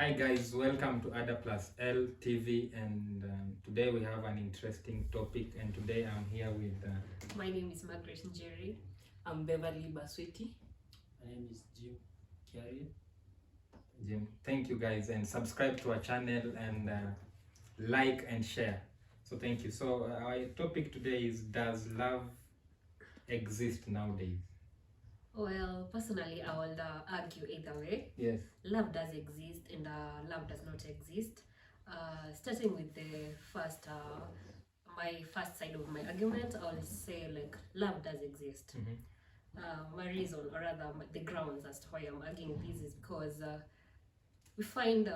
Hi guys, welcome to Ada Plus L TV, and today we have an interesting topic. And today I'm here with. My name is Margaret Njeri. I'm Beverly Basweti. My name is Jim Kiari. Jim. Thank you guys, and subscribe to our channel and like and share. So thank you. So our topic today is: does love exist nowadays? Well, personally, I will argue either way. Yes. Love does exist and love does not exist. Starting with the first, my first side of my argument, I will say like love does exist. My reason, or rather the grounds as to why I'm arguing this is because we find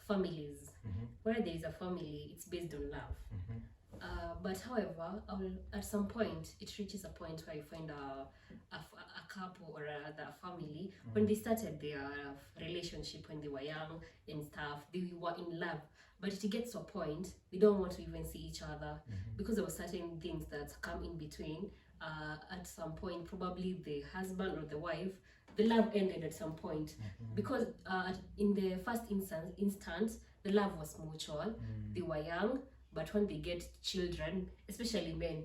families where there is a family, it's based on love. But however, at some point, it reaches a point where you find a couple or rather a family, when they started their relationship when they were young and stuff, they were in love. But it gets to a point, they don't want to even see each other because of certain things that come in between. At some point, probably the husband or the wife, the love ended at some point because in the first instance, the love was mutual. They were young, but when they get children, especially men,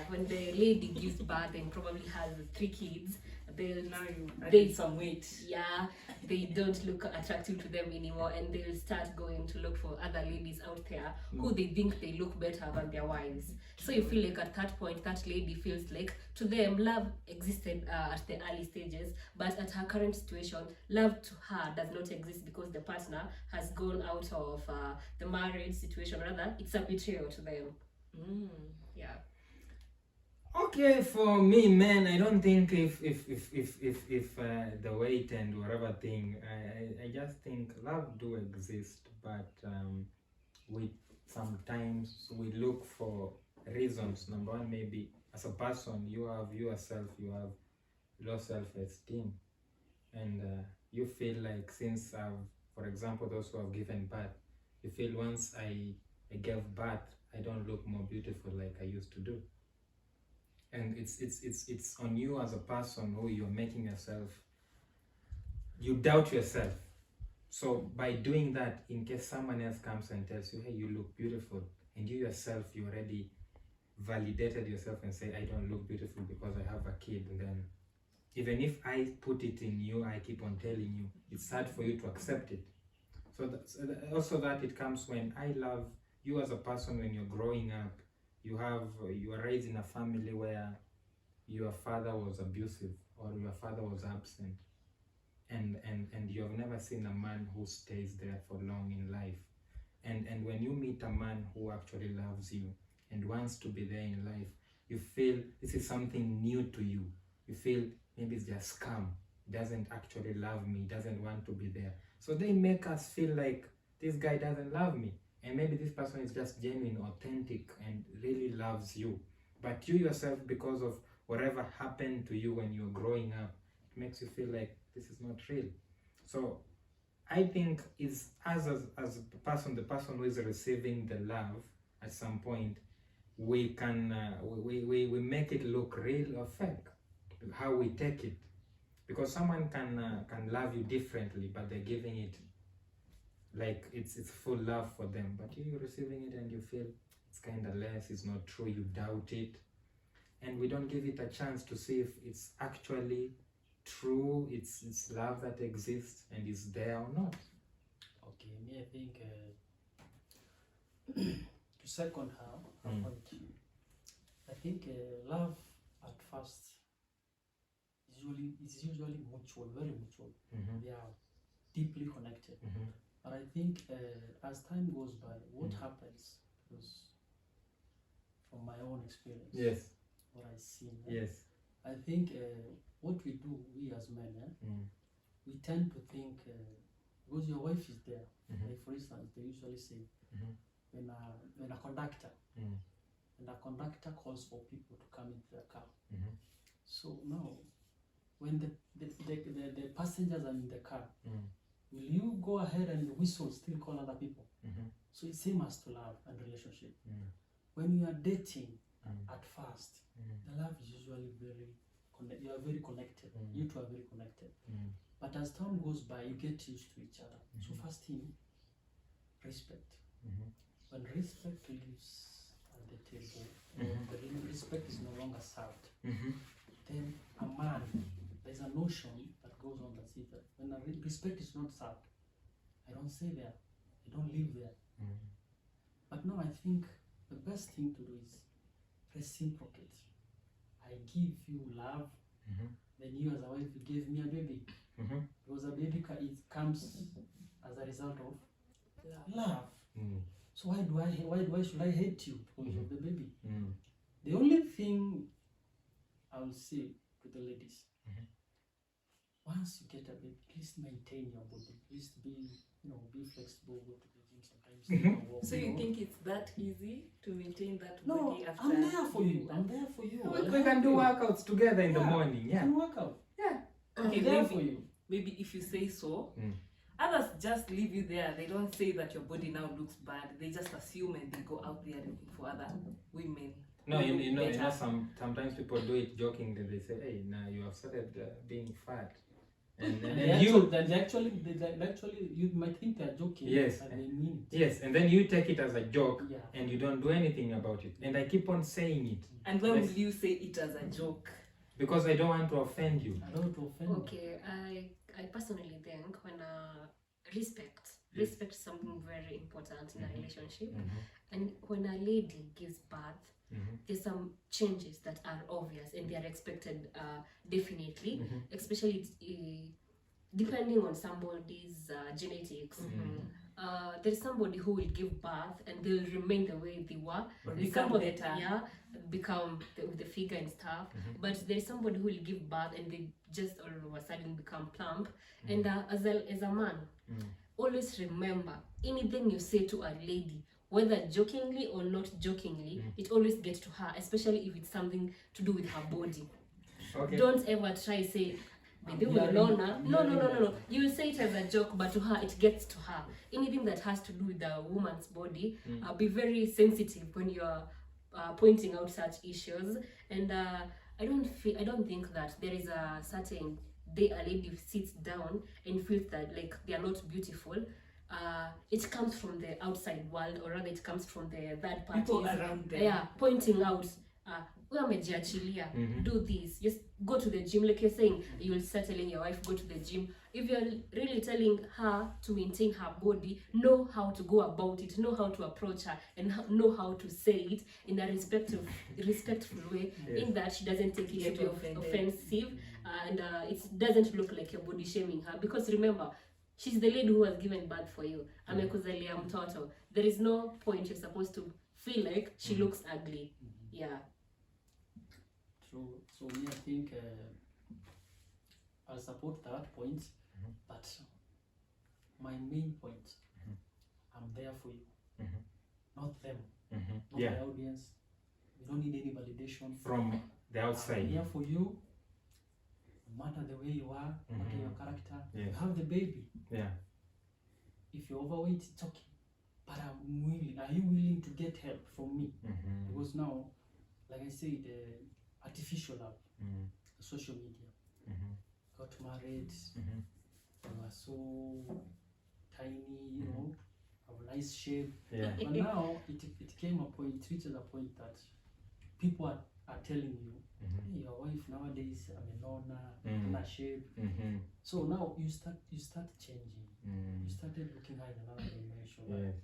when the lady gives birth and probably has 3 kids, They some weight. yeah, they don't look attractive to them anymore, and they'll start going to look for other ladies out there who they think they look better than their wives. So you feel like at that point, that lady feels like to them love existed at the early stages, but at her current situation, love to her does not exist because the partner has gone out of the marriage situation. Rather, it's a betrayal to them. Yeah. Okay, for me, man, I don't think if the weight and whatever thing, I just think love do exist, but we sometimes we look for reasons. Number one, maybe as a person, you have low self-esteem, and you feel like since for example, those who have given birth, you feel once I gave birth, I don't look more beautiful like I used to do. And it's on you as a person who you're making yourself, you doubt yourself. So by doing that, in case someone else comes and tells you, hey, you look beautiful, and you yourself, you already validated yourself and say, I don't look beautiful because I have a kid, and then even if I put it in you, I keep on telling you, it's hard for you to accept it. So also that it comes when I love you as a person. When you're growing up, you are raised in a family where your father was abusive or your father was absent, and you have never seen a man who stays there for long in life, and when you meet a man who actually loves you and wants to be there in life, you feel this is something new to you. You feel maybe it's just scam, doesn't actually love me, doesn't want to be there, so they make us feel like this guy doesn't love me. And maybe this person is just genuine, authentic, and really loves you. But you yourself, because of whatever happened to you when you're growing up, it makes you feel like this is not real. So I think it's as a person, the person who is receiving the love, at some point, we can we make it look real or fake, how we take it. Because someone can love you differently, but they're giving it like it's full love for them, but you're receiving it and you feel it's kind of less, it's not true, you doubt it, and we don't give it a chance to see if it's actually true, it's love that exists and is there or not. Okay, me, I think to second her point, I think love at first is usually mutual, very mutual. They are deeply connected. But I think as time goes by, what happens, because from my own experience, Yes. what I see, Yes. I think what we do, we as men, we tend to think, because your wife is there, like for instance, they usually say, when a conductor, and a conductor calls for people to come into the car. So now, when the passengers are in the car, will you go ahead and whistle, still call other people? So it's same as to love and relationship. When you are dating at first, the love is usually you are very connected. You two are very connected. But as time goes by, you get used to each other. So Mhm. first thing, respect. Mhm. When respect lives at the table, Mhm. the respect is no longer served, Mhm. then a man, there's a notion that goes on that says that when respect is not served, I don't stay there, I don't live there. Mhm. But now I think the best thing to do is reciprocate. I give you love, Mhm. then you as a wife you gave me a baby. Mhm. Because a baby it comes as a result of love. Mm. So why should I hate you because of the baby? Mm. The only thing I will say to the ladies, Mhm. once you get a baby, please maintain your body. Please be flexible, go to the gym sometimes. Mhm. take a walk, So you know. think it's that easy to maintain that No, body after I'm there for you. giving I'm birth? there for you. We I'll we can help do you. workouts together in the Yeah. morning. You Yeah. can work out. Yeah. Okay, I'm there maybe- for you. Maybe if you say so, Mm. others just leave you there. They don't say that your body now looks bad. They just assume and they go out there looking for other women. No, who you look know, better. sometimes people do it jokingly. They say, "Hey, now you have started being fat," and And they actually, you might think they're joking, Yes. but they mean it. yes, and then you take it as a joke, Yeah. and you don't do anything about it. And I keep on saying it And when Yes. will you say it as a joke? because I don't want to offend you. I don't want to offend you. Okay, I personally think when respect Yes. respect is something very important in a Mhm. relationship, Mhm. and when a lady gives birth, Mhm. there's some changes that are obvious and they are expected definitely, Mhm. especially depending on somebody's genetics. There's somebody who will give birth and they'll remain the way they were. Or There's become somebody, better. yeah, become with the figure and stuff. Mhm. But there's somebody who will give birth and they just all of a sudden become plump. Mhm. And as a man, Mm. always remember anything you say to a lady, whether jokingly or not jokingly, it always gets to her, especially if it's something to do with her body. Okay. Don't ever try say I'm "Baby, hearing- Lorna." I'm No. hearing You will say it as a joke, but to her it gets to her. Anything that has to do with the woman's body, be very sensitive when you're pointing out such issues. And I don't think that there is a certain day a lady sits down and feels that like they are not beautiful. It comes from the outside world, or rather it comes from the third parties. People around them. Yeah, pointing out wewe amejiachilia, do this, just go to the gym. Like you're saying, you will start telling your wife go to the gym. If you're really telling her to maintain her body, know how to go about it, know how to approach her, and know how to say it in a respectful way, Yes. in that she doesn't take it Get to be offended. offensive, and it doesn't look like you're body shaming her, because remember, she's the lady who has given birth for you. Amekuzalia mtoto. There is no point you're supposed to feel like she looks ugly. Yeah. So me, I think I'll support that point, but my main point, I'm there for you, not them, Mhm. not Yeah. the audience. We don't need any validation From the I'm outside. here for you, no matter the way you are, no matter your character. You Yes. have the baby. Yeah. If you're overweight, it's okay. But I'm willing. Are you willing to get help from me? Mhm. Because now, like I said, artificial love, Mhm. social media, Mhm. got married, Mhm. they were so tiny, have a nice shape. Yeah. But now it came a point, it reaches a point that people are telling you, Mhm. hey, your wife nowadays, amenona, Mm. na shape. Mhm. So now you start changing. Mm. You started looking at another dimension. Yes.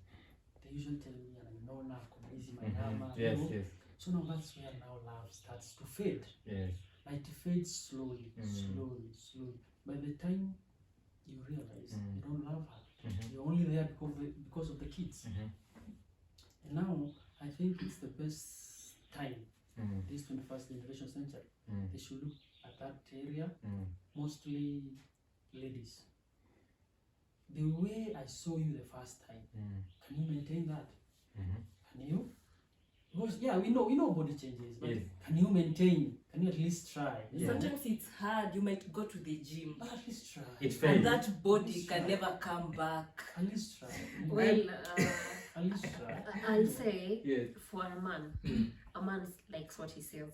They usually tell me, amenona, kumbizi, Mhm. manyama. Yes. Yes. So now that's where now love starts to fade. Yes. Like it fades slowly, slowly. By the time you realize you don't love her, you're only there because of the kids. And now I think it's the best time, this 21st generation century. They should look at that area, mostly ladies. The way I saw you the first time, can you maintain that? Can you? Because we know body changes, but Yes. can you maintain? Can you at least try? Yeah. Sometimes it's hard. You might go to the gym, But at least try. It and fails. that body can never come back. At least try. Well, At least try. I'll say Yes. for a man, a man likes what he sells.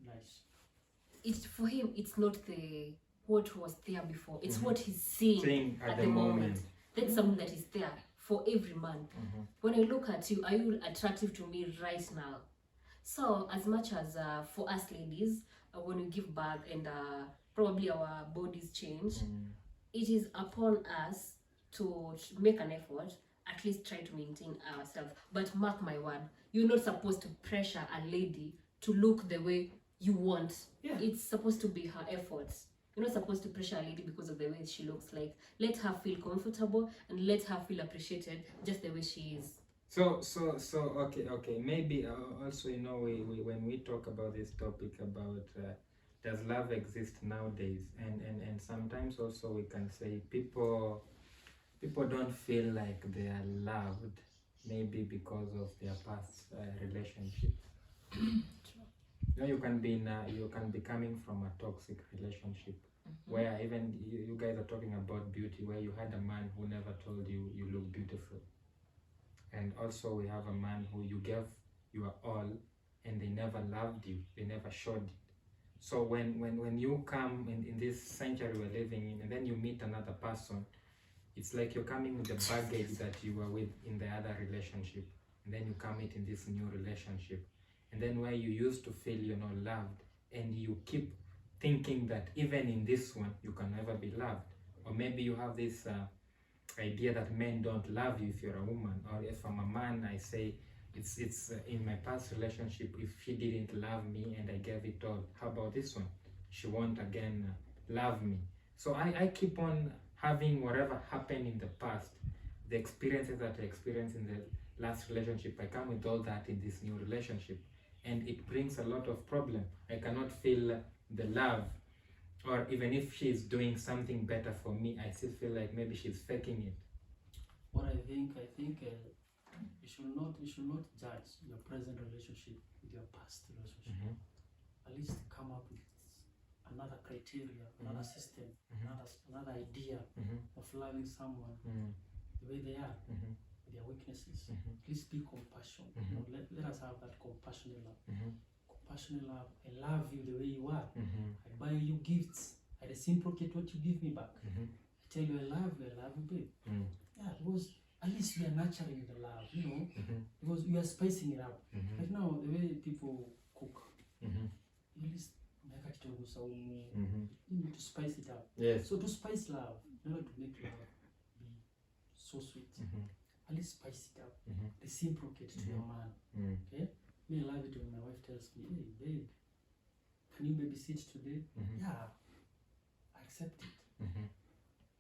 Nice. For him, it's not the what was there before. It's Mhm. what he's seeing Saying at the moment. That's something that is there for every man. Mhm. When I look at you, are you attractive to me right now? So as much as for us ladies, when we give birth and probably our bodies change, Mm. it is upon us to make an effort, at least try to maintain ourselves. But mark my word, you're not supposed to pressure a lady to look the way you want. Yeah. It's supposed to be her efforts. You're not supposed to pressure a lady because of the way she looks. Like, let her feel comfortable and let her feel appreciated just the way she is. So okay. Maybe also, you know, we when we talk about this topic about does love exist nowadays, and sometimes also we can say people don't feel like they are loved, maybe because of their past relationships. You know, you can be coming from a toxic relationship where even you guys are talking about beauty, where you had a man who never told you you look beautiful. And also we have a man who you gave your all and they never loved you, they never showed it. So when you come in this century we're living in, and then you meet another person, it's like you're coming with the baggage that you were with in the other relationship, and then you come in this new relationship, and then where you used to feel you're not loved, and you keep thinking that even in this one you can never be loved. Or maybe you have this idea that men don't love you if you're a woman, or if I'm a man, I say it's in my past relationship, if she didn't love me and I gave it all, how about this one? She won't again love me. So I keep on having whatever happened in the past, the experiences that I experienced in the last relationship, I come with all that in this new relationship, and it brings a lot of problem. I cannot feel the love, or even if she's doing something better for me, I still feel like maybe she's faking it. What I think you should not judge your present relationship with your past relationship. At least come up with another criteria, another system, another idea of loving someone the way they are, with their weaknesses. Please be compassionate. You know, let us have that compassionate love. Compassionate love. I love you the way you are. I buy you gifts. I reciprocate what you give me back. I tell you I love you, babe. Yeah, because at least we are nurturing the love, you know, because we are spicing it up. Right now, the way people cook, at least you need to spice it up. Yes. So to spice love, in order to make love be so sweet, at least spice it up. Reciprocate to your man. Okay? Me, I love it when my wife tells me, hey babe, can you babysit today? Yeah, I accept it.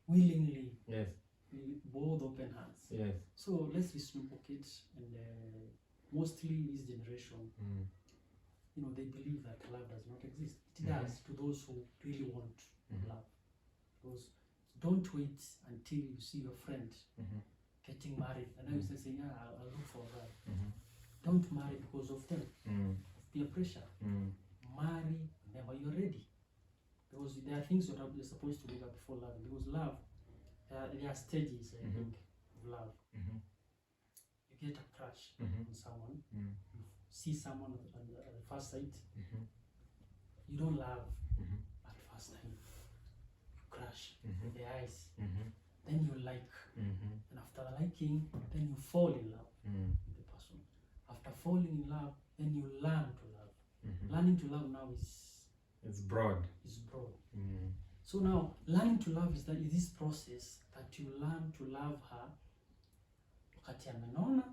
Willingly. Yes. With both open hands. Yes. So let's reciprocate, and mostly this generation, you know, they believe that love does not exist. It does to those who really want love. Because don't wait until you see your friend getting married, and then you say, yeah, I'll look for that. Don't marry because of them, of peer pressure. Marry whenever you're ready. Because there are things that you're supposed to look at before love. Because love, there are stages, I think, of love. You get a crush on someone, you see someone at the first sight, you don't love at first time. You crush with the eyes, then you like, and after liking, then you fall in love with the person. After falling in love, then you learn to love. Learning to love now it's broad. So now, learning to love is this process that you learn to love her. Wakati amenona,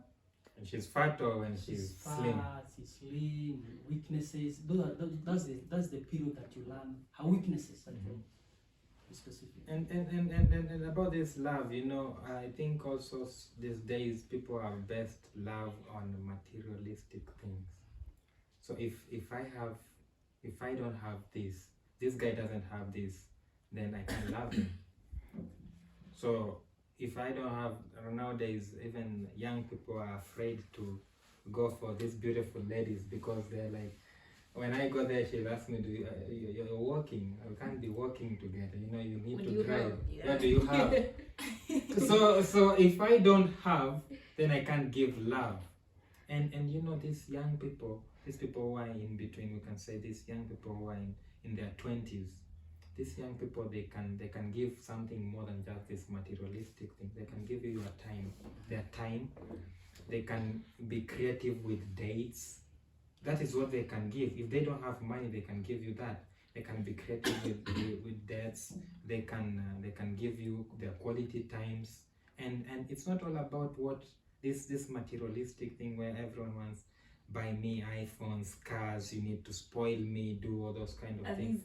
and she's fat, or when she's slim. She's slim, weaknesses. That's the period that you learn her weaknesses. Specific. And about this love, you know, I think also these days people are best love on materialistic things. So if I don't have this guy doesn't have this, then I can't love him. So if I don't have, nowadays even young people are afraid to go for these beautiful ladies, because they're like, when I go there, she'll ask me, you're walking, we can't be walking together, you know, you need to drive. What do you have? so if I don't have, then I can't give love. And you know, these young people, these people who are in between, we can say these young people who are in their 20s, these young people, they can give something more than just this materialistic thing. They can give you your time, their time. They can be creative with dates. That is what they can give. If they don't have money, they can give you that. They can be creative with dates. They can give you their quality times. And it's not all about what this materialistic thing where everyone wants, buy me iPhones, cars, you need to spoil me, do all those kind of things.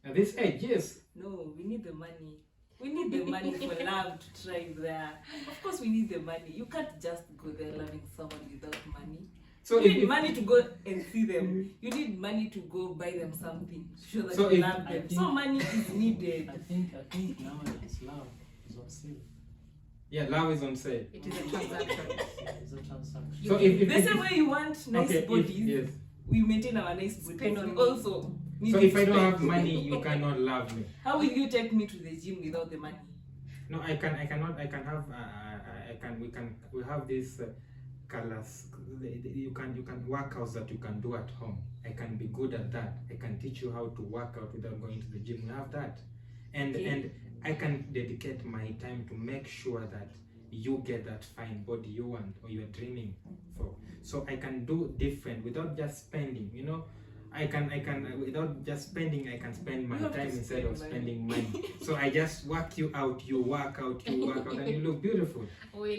At this age, yes. No, we need the money. We need the money for love to thrive there. Of course, we need the money. You can't just go there loving someone without money. So you need money to go and see them. You need money to go buy them something to show that you love them. So money is needed. I think nowadays love is on sale. Yeah, love is on sale. It is a transaction. It's a transaction. So if the same way you want nice bodies, yes. we maintain our nice bodies. on We me. also need So to if I don't spend. have money, you cannot love me. How will you take me to the gym without the money? No, I cannot. I can have. We have these colors. You can workouts that you can do at home. I can be good at that. I can teach you how to work out without going to the gym. We have that, and I can dedicate my time to make sure that you get that fine body you want or you're dreaming for. So I can do different without just spending. You know, I can without just spending. I can spend my You have to time instead of spend spending money. So I just work you out. You work out. You work out, and you look beautiful. Well,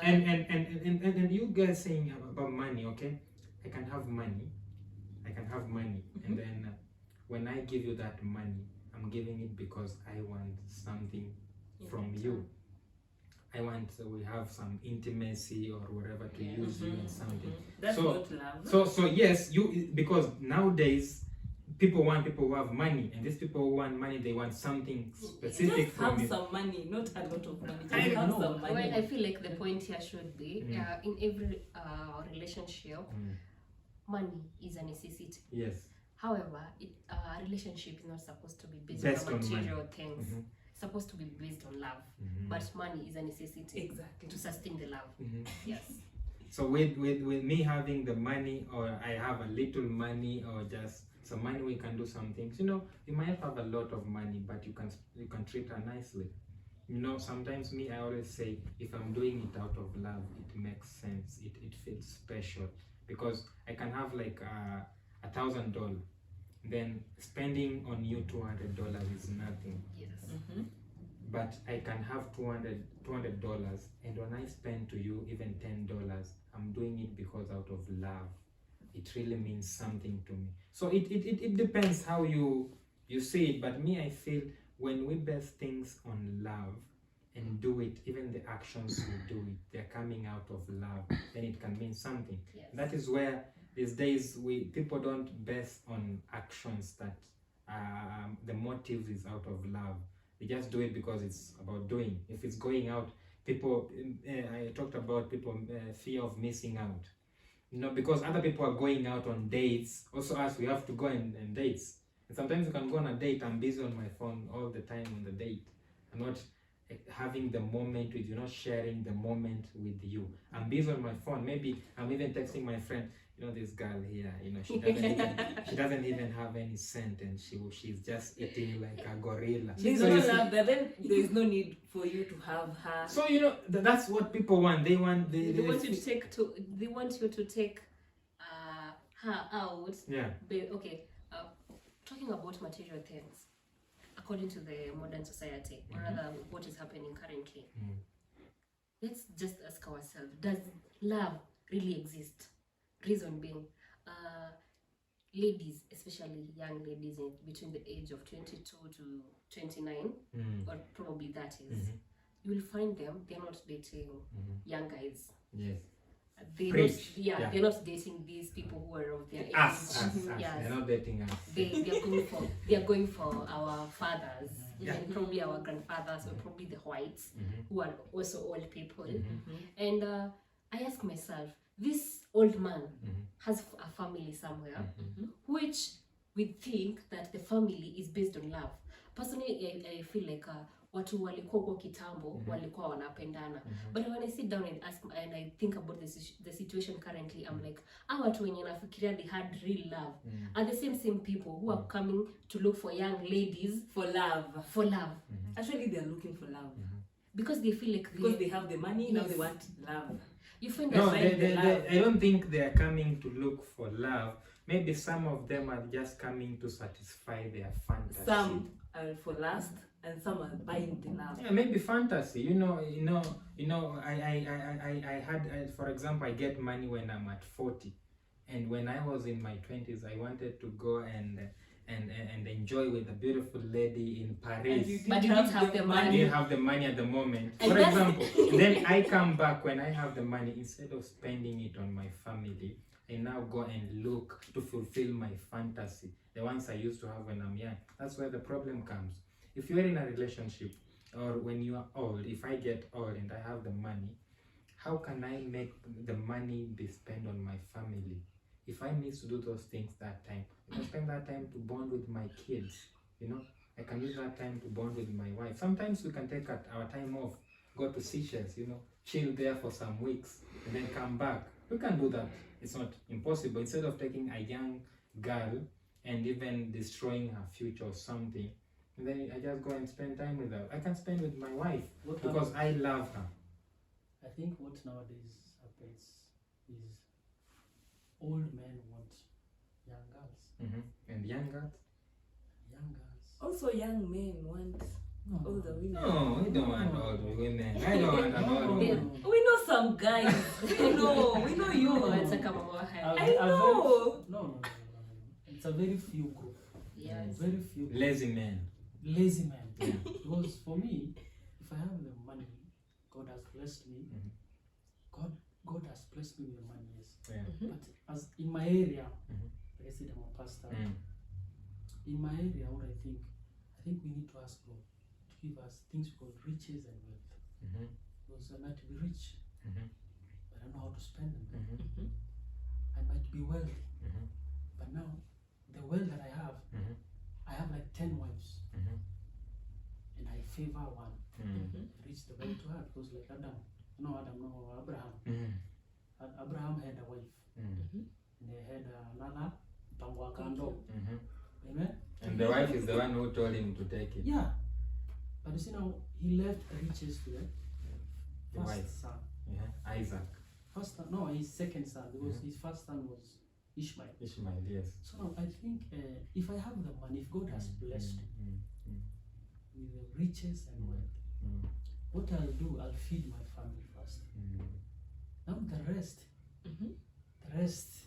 And you guys saying about money, okay? I can have money, and then when I give you that money, I'm giving it because I want something from you. I want we have some intimacy or whatever to use you in something. That's So- not love. So yes, because nowadays people who have money, and these people who want money, they want something specific Just from have you. some money, not a lot of money. Just I have know. some money. well, I feel like the point here should be Mm. in every relationship, Mm, money is a necessity. yes. However, a relationship is not supposed to be based Based on on material things. Mhm, It's supposed to be based on love. mhm, But money is a necessity Exactly. to sustain the love. mhm. Yes. So with me having the money, or I have a little money, or just some money, we can do some things. You know, you might have a lot of money, but you can treat her nicely. You know, sometimes I always say, if I'm doing it out of love, it makes sense. It feels special, because I can have like $1,000, then spending on you $200 is nothing. Yes. But I can have $200, and when I spend to you even $10, I'm doing it because out of love. It really means something to me. So it depends how you see it. But me, I feel when we base things on love and do it, even the actions we do it, they're coming out of love, then it can mean something. Yes. That is where these days people don't base on actions that the motive is out of love. They just do it because it's about doing. If it's going out, people, I talked about people fear of missing out. You know, because other people are going out on dates. Also us, we have to go on dates. And sometimes you can go on a date. I'm busy on my phone all the time on the date. I'm not having the moment with you, not sharing the moment with you. I'm busy on my phone. Maybe I'm even texting my friend, you know, this girl here, you know, she doesn't even have any scent, and she's just eating like a gorilla. There's So no you see- love there, then there's no need for you to have her. So you know that's what people want. They want They want you to take her out. yeah. Okay. Talking about material things, according to the modern society, or rather what is happening currently, let's just ask ourselves: does love really exist? Reason being, ladies, especially young ladies between the age of 22 to 29, or probably 30s, you will find them, they're not dating young guys. Yes. They're Yeah. they're not dating these people who are of their age. Us. Yes. They're not dating us. They are going for our fathers, Yeah. even probably our grandfathers, or probably the whites, who are also old people. And I ask myself, this old man has a family somewhere, which we think that the family is based on love. Personally, I feel like watu walikuwa huko kitambo walikuwa wanapendana. But when I sit down and ask and I think about the situation currently, I'm like, watu wenye nafikiria they had real love are the same people who are coming to look for young ladies For love. Actually, they are looking for love. because they feel like Because they have the money, now Yes. they want love. you find No, that I don't think they are coming to look for love. Maybe some of them are just coming to satisfy their fantasy. Some are for lust, and some are buying the love. Yeah, maybe fantasy. I had, for example, I get money when I'm at 40, and when I was in my 20s, I wanted to go and enjoy with a beautiful lady in Paris. But you didn't have the I money. didn't have the money at the moment. And For that's- example, then I come back when I have the money. Instead of spending it on my family, I now go and look to fulfill my fantasy, the ones I used to have when I'm young. That's where the problem comes. If you're in a relationship, or when you are old, if I get old and I have the money, how can I make the money be spent on my family? If I need to do those things that time, I can spend that time to bond with my kids. I can use that time to bond with my wife. Sometimes we can take our time off, go to Seychelles, chill there for some weeks, and then come back. We can do that. It's not impossible. Instead of taking a young girl and even destroying her future or something, and then I just go and spend time with her. I can spend with my wife because I love her. I think what nowadays happens is old men want young girls. And young girls? Young girls. Also, young men want older women. No, we don't want old women. I don't want an old woman. We know some guys. we know you. Wanataka mama wa haya. I know. No. It's a very few group. Yes. Very few. Lazy men. Lazy men. Because for me, if I have the money, God has blessed me. God has blessed me with money, yes. Yeah. But as in my area, like I said, I'm a pastor. In my area, what I think we need to ask God to give us things called riches and wealth. Because I might be rich, but I don't know how to spend them. I might be wealthy, but now the wealth that I have like 10 wives, and I favor one. Reach the wealth to her because like Abraham. Abraham had a wife, and they had another Pangwakando. Amen. And the wife is the one who told him to take it. Yeah, but you see now he left riches to The first wife. son. Yeah. Isaac. His second son, because his first son was Ishmael. Ishmael, yes. So now I think if I have the money, if God has blessed me with the riches and wealth, what I'll do, I'll feed my family first. Now the rest,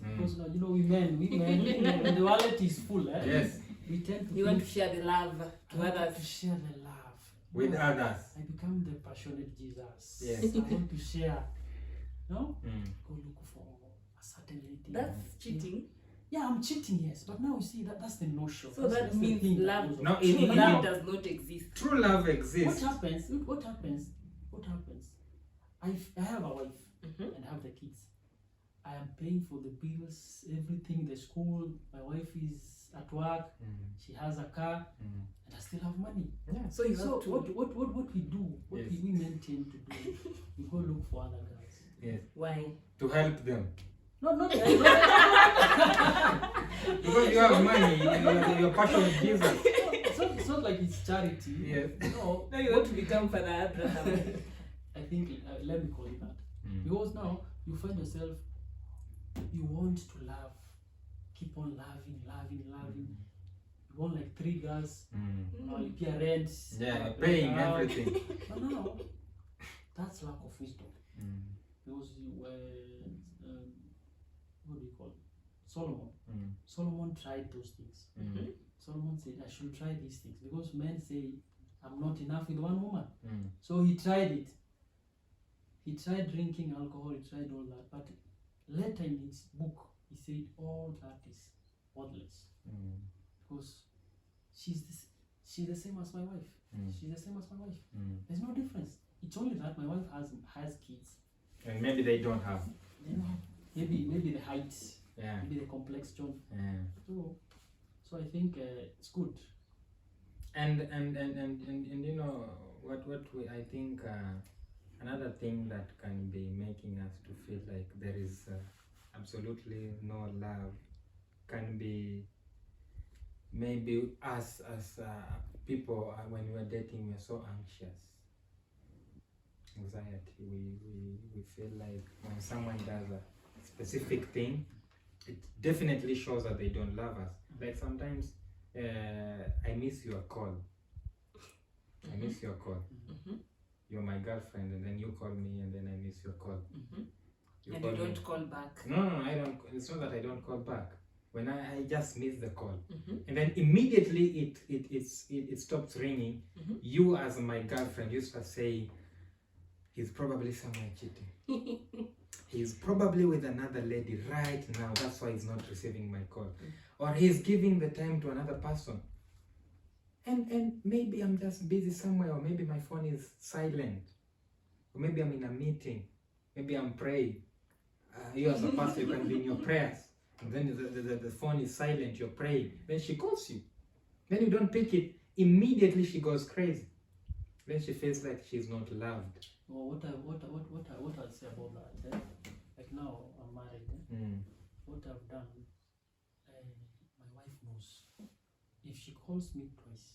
because now we men, when the wallet is full, Yes. we tend to You want to think, share the love I to want others. to share the love With No, others. I become the passionate Jesus. Yes. I want to share. No? Mm. Go look for a certain lady. That's cheating. Yeah, I'm cheating, yes. But now you see that's the notion. So That's that the means thing that love. goes on. No, True it- love it- does not exist. True love What exists. happens? Look, what happens? I have a wife Mhm. and have the kids. I am paying for the bills, everything, the school. My wife is at work. She has a car, and I still have money. Yeah. So you So have to. what we do, what Yes. we maintain to do, we go look for other girls. Yes. Why? To help them. Not Because you have money, you're passionate Jesus. it's not like it's charity. Yes. No, Now you want to become Father Abraham. I think let me call it that. Because now you find yourself, you want to love, keep on loving. You want like 3 girls, pay rent. Yeah, paying out. everything. But now, that's lack of wisdom. Because you were, what do you call it? Solomon. Solomon tried those things. Solomon said, I should try these things. Because men say, I'm not enough with one woman. So he tried it. He tried drinking alcohol, he tried all that. But later in his book, he said, all that is worthless. Because she's the same as my wife. She's the same as my wife. There's no difference. It's only that my wife has kids. And maybe they don't have. They don't have maybe the height, Yeah. maybe the complexion. Yeah. So I think it's good. And you know what I think another thing that can be making us to feel like there is absolutely no love can be maybe us as people when we're dating, we're so anxious, anxiety. We feel like when someone does a specific thing, it definitely shows that they don't love us. Like sometimes I miss your call. I miss your call. You're my girlfriend, and then you call me, and then I miss your call. And you don't call back. No, I don't. It's not that I don't call back. When I just miss the call, and then immediately it stops ringing. You as my girlfriend used to say, he's probably somewhere cheating. He's probably with another lady right now. That's why he's not receiving my call, or he's giving the time to another person. And maybe I'm just busy somewhere, or maybe my phone is silent, or maybe I'm in a meeting, maybe I'm praying. You as a pastor, you can be in your prayers, and then the phone is silent, you're praying, then she calls you, then you don't pick it, immediately she goes crazy, then she feels like she's not loved. Well, what I'll say about that, like now I'm married, what I've done, my wife knows. If she calls me twice,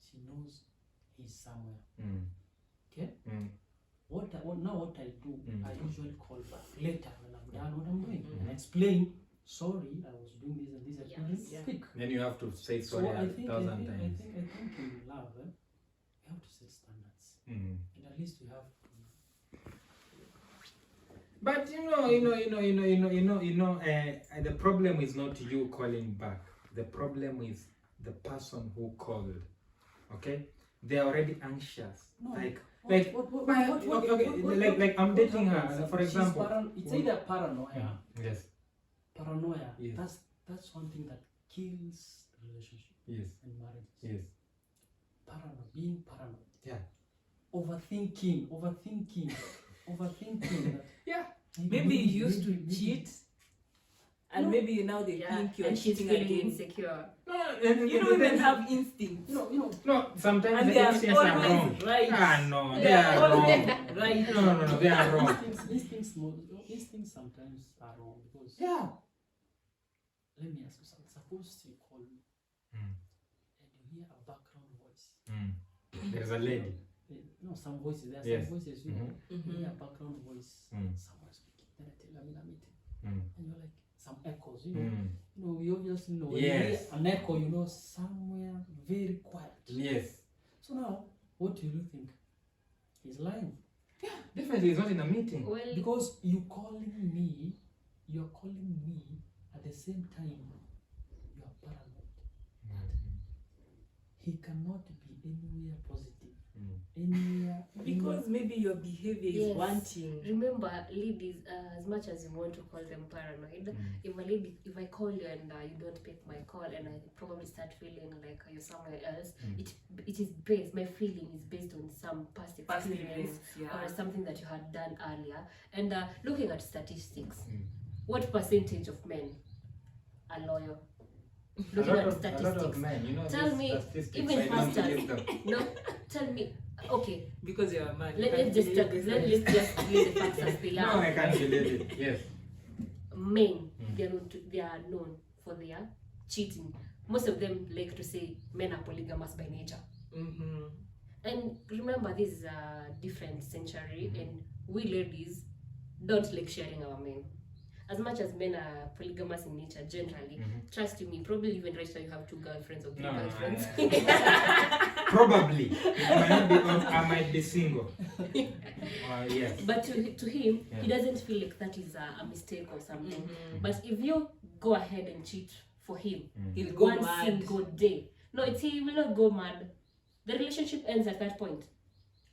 she knows he's somewhere. Okay? What I do, I usually call back later when I'm done what I'm doing. And explain, sorry, I was doing this and this. I couldn't speak. Then you have to say sorry So I think times. in love, we have to set standards. And at least we have to. But the problem is not you calling back. The problem is the person who called. Okay, they're already anxious. No. Like I'm dating her, for example. It's either paranoia. Yes. Paranoia. Yes. That's one thing that kills relationship. Yes. And marriage. Yes. Being paranoid. Yeah. Overthinking. Yeah. Maybe you used to cheat, and maybe now they think you're and she's cheating feeling again. insecure. You don't even have instincts. No, sometimes And the they are instincts are always wrong. right. No, They they are are wrong. always right. No, they are wrong. Instincts sometimes are wrong because Yeah. let me ask you something. Suppose you call me and you hear a background voice. There's a lady. Some voices. There are Yes. some voices, you know. You hear a background voice, someone speaking. Then I tell you I'm in a meeting. And you're like, some echoes, you know. We obviously know. When you hear an echo, somewhere very quiet. Yes. So now, what do you think? He's lying. Definitely, he's not in a meeting. Well, Because you're calling me at the same time you are paranoid that he cannot be anywhere positive. Anywhere. Because maybe your behavior is wanting. Remember, ladies, as much as you want to call them paranoid, if I call you and you don't pick my call and I probably start feeling like you're somewhere else, it is based, my feeling is based on some past experience or something that you had done earlier. And looking at statistics, what percentage of men are loyal? Looking at statistics. A lot of men, Tell me, even pastors. No, tell me. Okay, Because you're a man. let's just leave the facts as they No, are. I can't believe it. Yes. Men, they are known for their cheating. Most of them like to say men are polygamous by nature. And remember, this is a different century, and we ladies don't like sharing our men. As much as men are polygamous in nature generally, trust me, probably even right now you have 2 girlfriends or 3 girlfriends. Probably. I might be single. Yes. But to him, he doesn't feel like that is a mistake or something. But if you go ahead and cheat for him, He'll go one mad. single day, he will not go mad. The relationship ends at that point.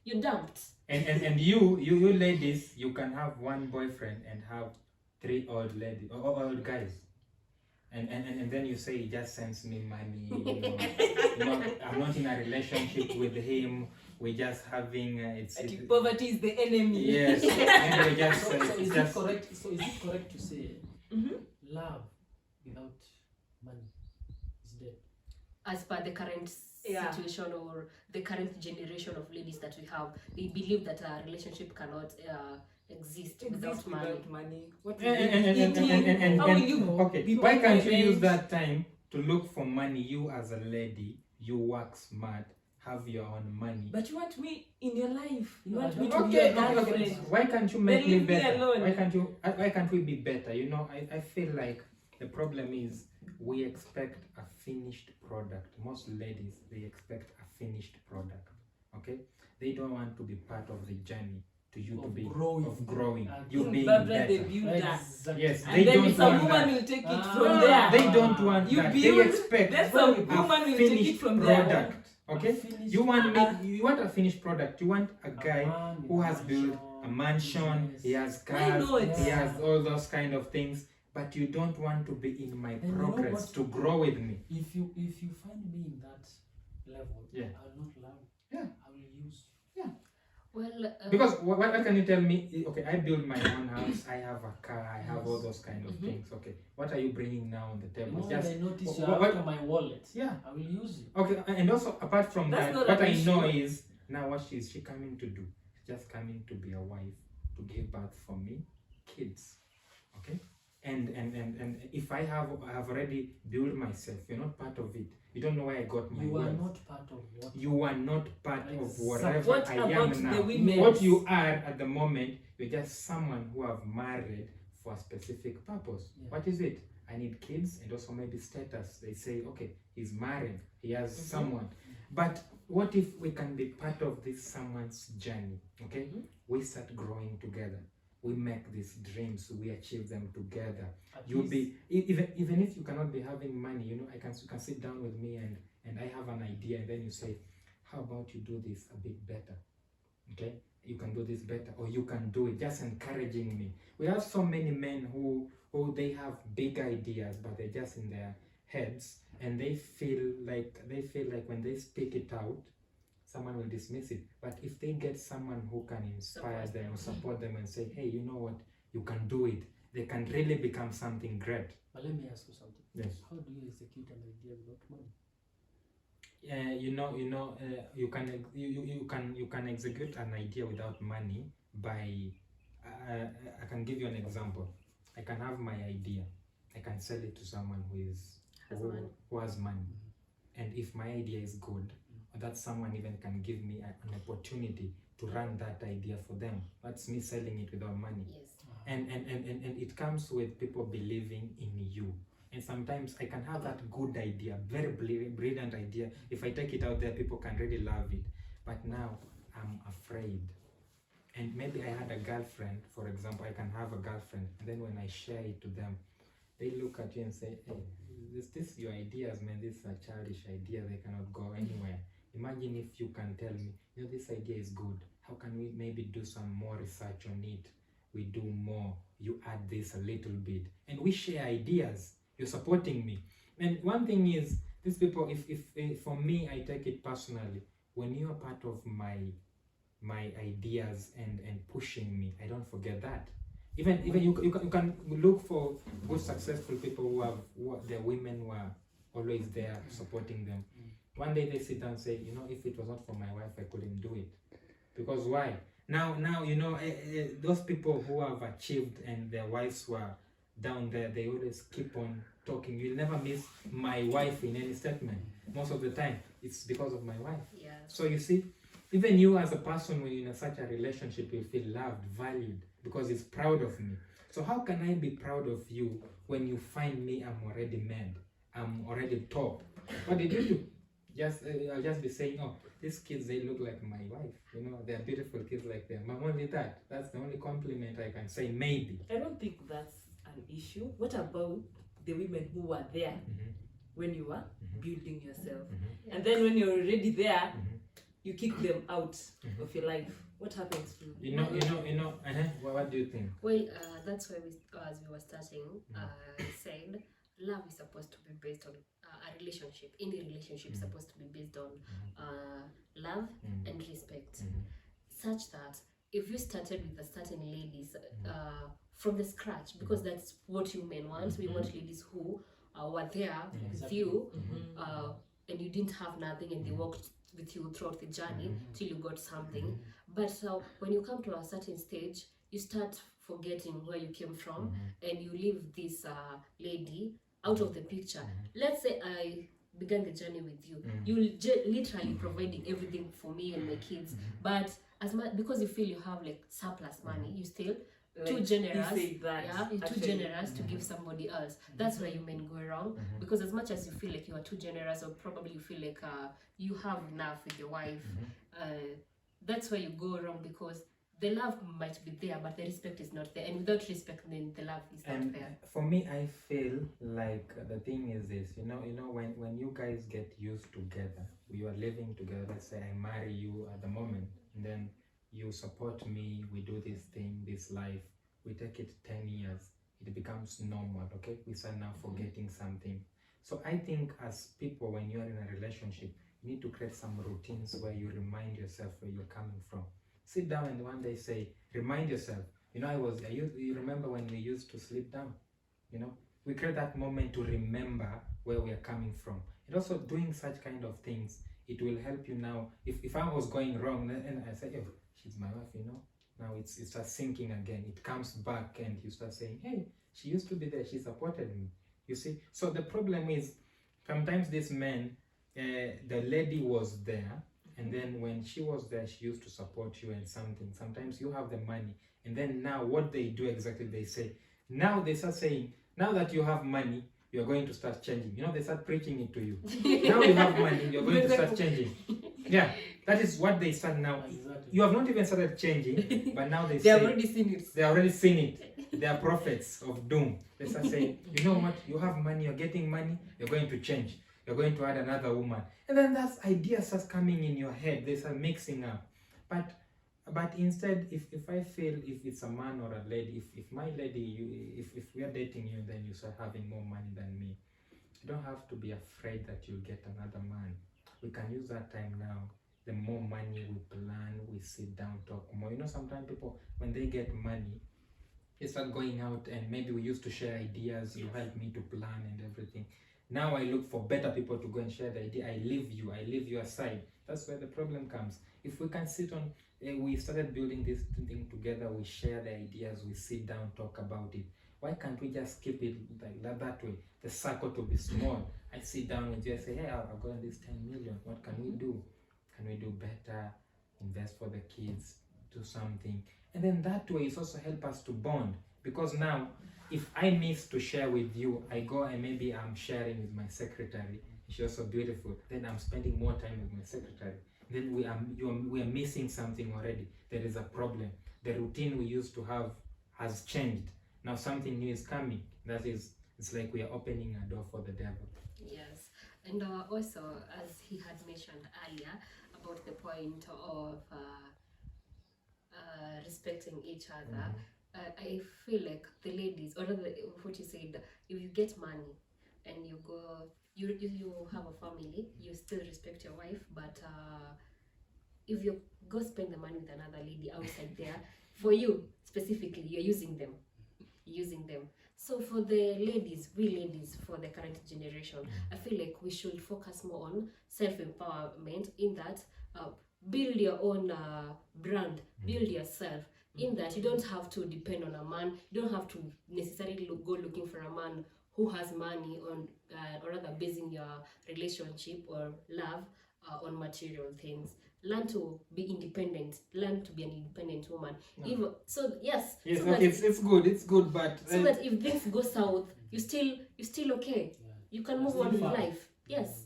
You're dumped. And you ladies, you can have one boyfriend and have 3 old ladies or old guys. And then you say he just sends me money, I'm not in a relationship with him, we're just having poverty is the enemy. Yes. And we just, So is just it correct? So is it correct to say love without money is dead? as per the current Yeah. situation or the current generation of ladies that we have, they believe that a relationship cannot exist without money. What How will you okay, be why can't you managed? use that time to look for money? You as a lady, you work smart, have your own money. But you want me in your life. You No, want I me don't- to be your Okay. girlfriend. Why can't you make Then me leave me better? alone. Why can't we be better? You know, I feel like the problem is we expect a finished product. Most ladies, they expect a finished product. Okay? They don't want to be part of the journey to you to Of be growing. of growing. And You growing. being But then they better. build that. Exactly. Yes, And they then don't some want woman that. will take it Ah. from No, there. they don't want You that. build, They expect then some a woman will take it finished from there. product. Okay? Finished You want Uh-uh. you want a finished product. You want a guy man who with has built a mansion, yes. he has Why cars, not? he has all those kind of things, but you don't want to be in my And you know progress what? to grow with me. If you find me in that level, Yeah. I will not love you. Yeah. I will use you. Well, Because what can you tell me? Okay, I build my own house, I have a car, I have all those kind of Mhm. things. Okay, what are you bringing now on the The table? moment Just I notice what- you're what- after my wallet, yeah. I will use you. Okay, and also apart from That's that, not what an I issue. know is now what is she coming to do? She's just coming to be a wife, to give birth for me, kids. Okay? And if I have already built myself, you're not part of it. You don't know where I got my You are wealth. not part of what. You are not part of Exactly. whatever What I about am the now. women? What you are at the moment, you're just someone who have married for a specific purpose. Yeah. What is it? I need kids and also maybe status. They say, okay, he's married, he has someone. But what if we can be part of this someone's journey? Okay, we start growing together. We make these dreams, we achieve them together. At You'll least- be even if you cannot be having money, you know, you can sit down with me and I have an idea, and then you say, how about you do this a bit better? Okay, you can do this better, or you can do it. Just encouraging me. We have so many men who they have big ideas, but they're just in their heads, and they feel like when they speak it out, someone will dismiss it. But if they get someone who can inspire them or support them and say, hey, you know what, you can do it, they can really become something great. But let me ask you something. Yes. How do you execute an idea without money? You can execute an idea without money by I can give you an example. I can have my idea, I can sell it to someone who has money, and if my idea is good, that someone even can give me an opportunity to run that idea for them. That's me selling it without money. yes. And it comes with people believing in you. And sometimes I can have that good idea, very brilliant idea. If I take it out there, people can really love it. But now I'm afraid. And maybe I had a girlfriend, for example, I can have a girlfriend, and then when I share it to them, they look at you and say, hey, this your ideas, man, this is a childish idea, they cannot go anywhere. Imagine if you can tell me, you know, this idea is good. How can we maybe do some more research on it? We do more, you add this a little bit, and we share ideas. You're supporting me. And one thing is, these people, if for me, I take it personally, when you are part of my ideas and pushing me, I don't forget that. Even you can look for good successful people who their women were always there supporting them. One day they sit down and say, you know, if it was not for my wife, I couldn't do it. Because why? Now you know, those people who have achieved and their wives were down there, they always keep on talking. You'll never miss my wife in any statement. Most of the time, it's because of my wife. Yeah. So you see, even you as a person, when you're in such a relationship, you feel loved, valued, because it's proud of me. So how can I be proud of you when you find me, I'm already mad, I'm already top? What did you do? I'll just be saying, oh, these kids, they look like my wife. You know, they're beautiful kids like them. I'm only that. That's the only compliment I can say, maybe. I don't think that's an issue. What about the women who were there when you were building yourself? And then when you're already there, you kick them out of your life. What happens to You know. What do you think? Well, that's why as we were starting, I said love is supposed to be based on a relationship. Any relationship is supposed to be based on love and respect, such that if you started with a certain ladies from the scratch, because that's what you men want. We want ladies who were there with you and you didn't have nothing, and they walked with you throughout the journey till you got something. But when you come to a certain stage, you start forgetting where you came from, and you leave this lady out of the picture. Let's say I began the journey with you. You literally providing everything for me and my kids, but as much because you feel you have like surplus money, you still too generous. You're too generous to give somebody else. That's where you may go wrong, because as much as you feel like you are too generous, or probably you feel like you have enough with your wife, that's where you go wrong, because the love might be there, but the respect is not there, and without respect, then the love is not there. For me, I feel like the thing is this, when you guys get used together, you are living together. Let's say I marry you at the moment, and then you support me, we do this thing, this life, we take it 10 years, it becomes normal, okay? We start now forgetting something. So I think as people, when you're in a relationship, you need to create some routines where you remind yourself where you're coming from. Sit down and one day say, remind yourself, you remember when we used to sleep down, we create that moment to remember where we are coming from. And also doing such kind of things, it will help you now. If I was going wrong and I say, oh, she's my wife, now it starts sinking again. It comes back and you start saying, hey, she used to be there, she supported me. You see? So the problem is, sometimes this man, the lady was there, and then when she was there, she used to support you and something. Sometimes you have the money, and then now what they do exactly, they say, now they start saying, now that you have money, you're going to start changing. They start preaching it to you. Now you have money, you're going to start changing. Yeah, that is what they start now. Exactly. You have not even started changing, but now they Have already seen it. They already seen it. They are prophets of doom. They start saying, you know what, you have money, you're getting money, you're going to change. You're going to add another woman. And then that idea starts coming in your head. They start mixing up. But instead, if I feel, if it's a man or a lady, if my lady, if we are dating you, then you start having more money than me, you don't have to be afraid that you'll get another man. We can use that time now. The more money we plan, we sit down, talk more. Sometimes people, when they get money, they start going out, and maybe we used to share ideas. You help me to plan and everything. Now I look for better people to go and share the idea. I leave you aside. That's where the problem comes. If we can sit on, we started building this thing together, we share the ideas, we sit down, talk about it. Why can't we just keep it like that way? The circle to be small. I sit down with you, I say, hey, I've got this 10 million. What can we do? Can we do better? Invest for the kids, do something. And then that way it's also help us to bond. Because now, if I miss to share with you, I go and maybe I'm sharing with my secretary. She's also beautiful. Then I'm spending more time with my secretary. Then we are missing something already. There is a problem. The routine we used to have has changed. Now something new is coming. That is, it's like we are opening a door for the devil. Yes, and also, as he had mentioned earlier, about the point of respecting each other. I feel like the ladies, or rather what you said, if you get money and you go, you have a family, you still respect your wife, but if you go spend the money with another lady outside there, for you specifically, you're using them. So for the ladies, we ladies, for the current generation, I feel like we should focus more on self-empowerment, in that build your own brand, build yourself. In that you don't have to depend on a man, you don't have to necessarily go looking for a man who has money on, or rather basing your relationship or love on material things. Learn to be independent. Learn to be an independent woman. Even so, yes. Yes, so okay, it's good, but so that if things go south, you still okay. Yeah. You can move on with life. Yes.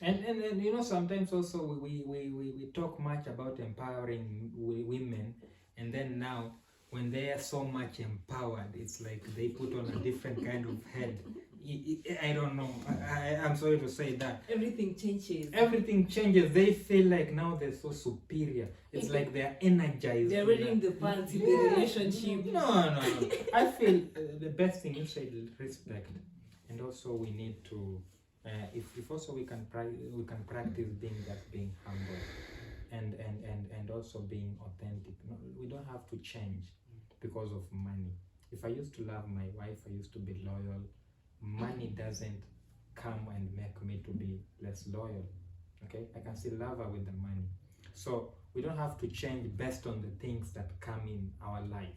And sometimes also we talk much about empowering women, and then now when they are so much empowered, it's like they put on a different kind of head. I don't know. I'm sorry to say that. Everything changes. Everything changes. They feel like now they're so superior. It's like they're energized. They're wearing the pants in the relationship. No. I feel the best thing you said is respect, and also we need to. If also we can practice being humble, and also being authentic. No, we don't have to change because of money. If I used to love my wife, I used to be loyal. Money doesn't come and make me to be less loyal. Okay, I can still love her with the money. So we don't have to change based on the things that come in our life.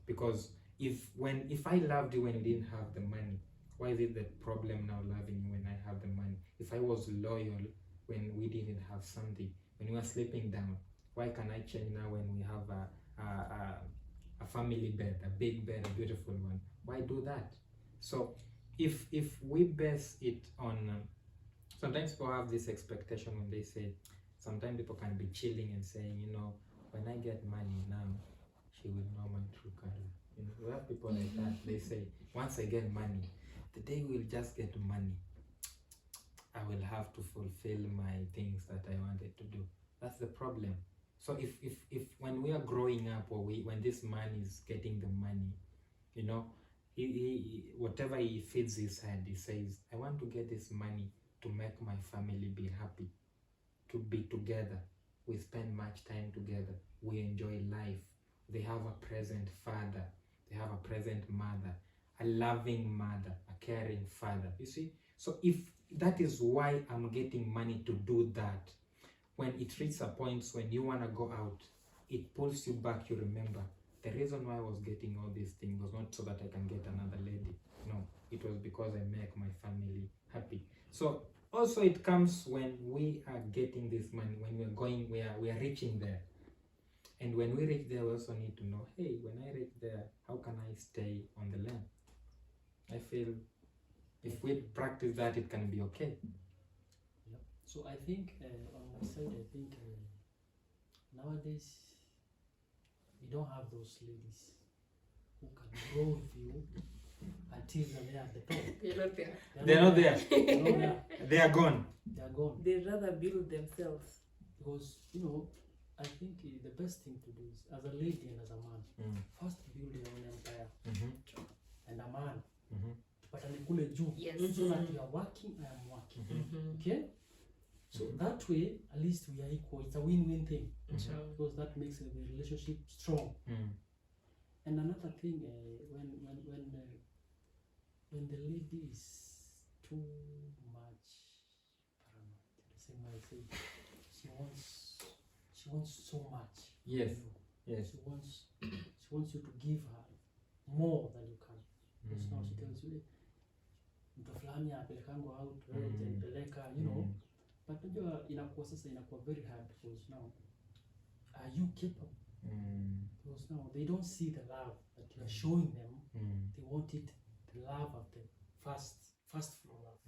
Because if I loved you when you didn't have the money, why is it the problem now loving you when I have the money? If I was loyal when we didn't have something, when we were sleeping down, why can I change now when we have a family bed, a big bed, a beautiful one? Why do that? So if we base it on sometimes people have this expectation when they say, sometimes people can be chilling and saying, you know, when I get money now, she will know my true color. You know, we have people like that. They say, once I get money, the day we'll just get money, I will have to fulfill my things that I wanted to do. That's the problem. So if when we are growing up, or when this man is getting the money, you know, he whatever he feeds his head, he says, I want to get this money to make my family be happy, to be together. We spend much time together. We enjoy life. They have a present father. They have a present mother, a loving mother, a caring father. You see? So if that is why I'm getting money to do that, when it reaches a point when you want to go out, it pulls you back. You remember, the reason why I was getting all these things was not so that I can get another lady. No, it was because I make my family happy. So also it comes when we are getting this money, when we're going, we are reaching there. And when we reach there, we also need to know, hey, when I reach there, how can I stay on the land? I feel if we practice that, it can be okay. Yeah. So I think on my side, I think nowadays we don't have those ladies who can grow with you until they're at the top. You're not there. They're not there. They're not there. They are gone. They are gone. They'd rather build themselves. Because, you know, I think the best thing to do is, as a lady and as a man, first build your own empire. And a man, tupatane kule juu. Yes. So that you are working, I am working. Okay? So that way, at least we are equal. It's a win-win thing. Because that makes the relationship strong. And another thing, when the lady is too much paranoid, the same way I say, she wants so much. Yes. You know. Yes. She wants you to give her more than you can. Because now she tells you, mtu fulani apelekango out, wewe utanipeleka, you know. But unajua inakuwa sasa inakuwa very hard because now, are you capable? Because now they don't see the love that you are showing them. They want it, the love of the first floor love.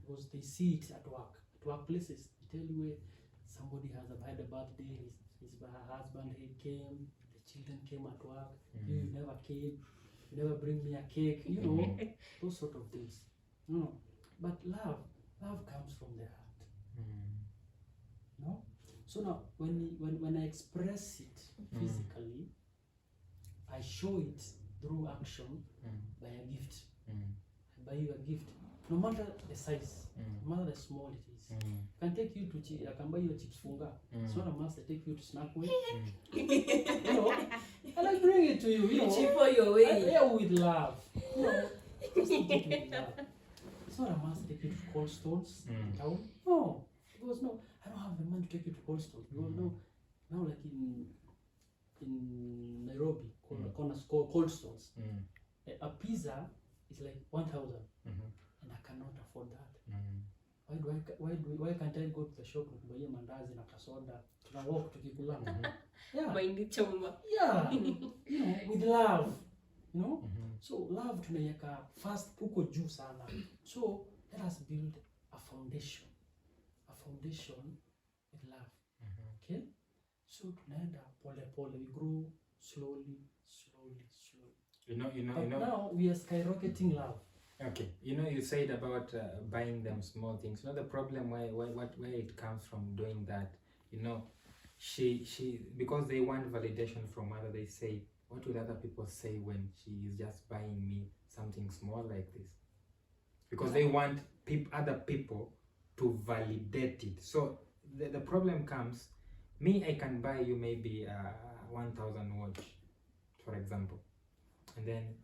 Because they see it at work. At workplaces, they tell you somebody has had a birthday, his husband he came, the children came at work, you never came, you never bring me a cake, you know, those sort of things. No, but love comes from the heart. No? So now when I express it physically, I show it through action by a gift. I buy you a gift. No matter the size, no matter the small it is. I can take you to I can buy you a chips funga. It's not a must. I take you to Snackway. You know, and I bring it to you. You know, Cheaper your way. Yeah, with love. You know, just take it with love. It's not a must. I take you to Cold Stones in town. No, because no, I don't have the money to take you to Cold Stones. Because now like in Nairobi, Cold Stones, a pizza is like 1,000, and I cannot afford that. Why can't I go to the shop and buy mandazi na kasoda? Tuna walk tukikula. Yeah. Mind choma. Yeah. You know, with love. You know? So love tunaiweka first huko juu sana. So let us build a foundation. A foundation with love. Okay? So tunaenda pole pole, we grow slowly. You know. Now we are skyrocketing love. Okay, you know, you said about buying them small things. You know, the problem where it comes from doing that. You know, she because they want validation from others. They say, what will other people say when she is just buying me something small like this? Because they want other people to validate it. So the problem comes. Me, I can buy you maybe 1,000 watch, for example, and then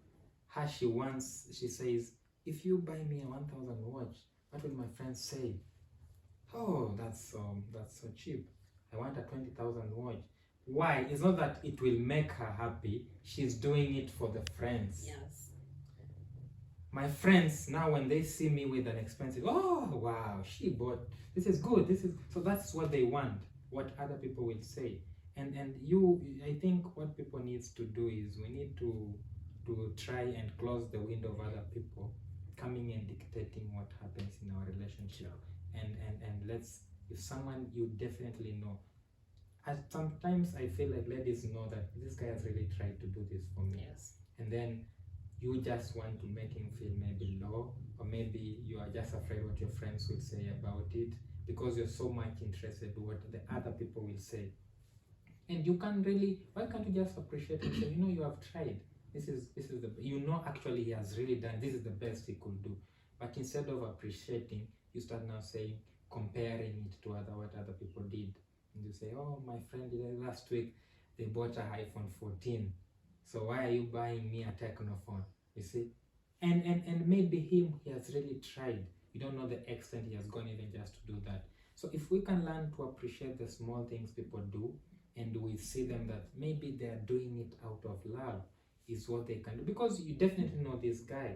she says, if you buy me a 1,000 watch, What will my friends say? Oh, that's so cheap. I want a 20,000 watch. Why? It's not that it will make her happy. She's doing it for the friends. Yes. My friends now, when they see me with an expensive, oh wow, she bought, this is good, this is, so that's what they want, what other people will say. And I think what people needs to do is we need to try and close the window of other people coming and dictating what happens in our relationship. And let's, if someone you definitely know, sometimes I feel like ladies know that this guy has really tried to do this for me. Yes. And then you just want to make him feel maybe low, or maybe you are just afraid what your friends will say about it because you're so much interested in what the other people will say. And you can't really, why can't you just appreciate and say, you know, you have tried. This is the, you know, actually he has really done, this is the best he could do. But instead of appreciating, you start now saying, comparing it to what other people did. And you say, oh, my friend did last week, they bought an iPhone 14. So why are you buying me a Techno phone? You see? And maybe he has really tried. You don't know the extent he has gone even just to do that. So if we can learn to appreciate the small things people do, and we see them that maybe they are doing it out of love, is what they can do. Because you definitely know this guy.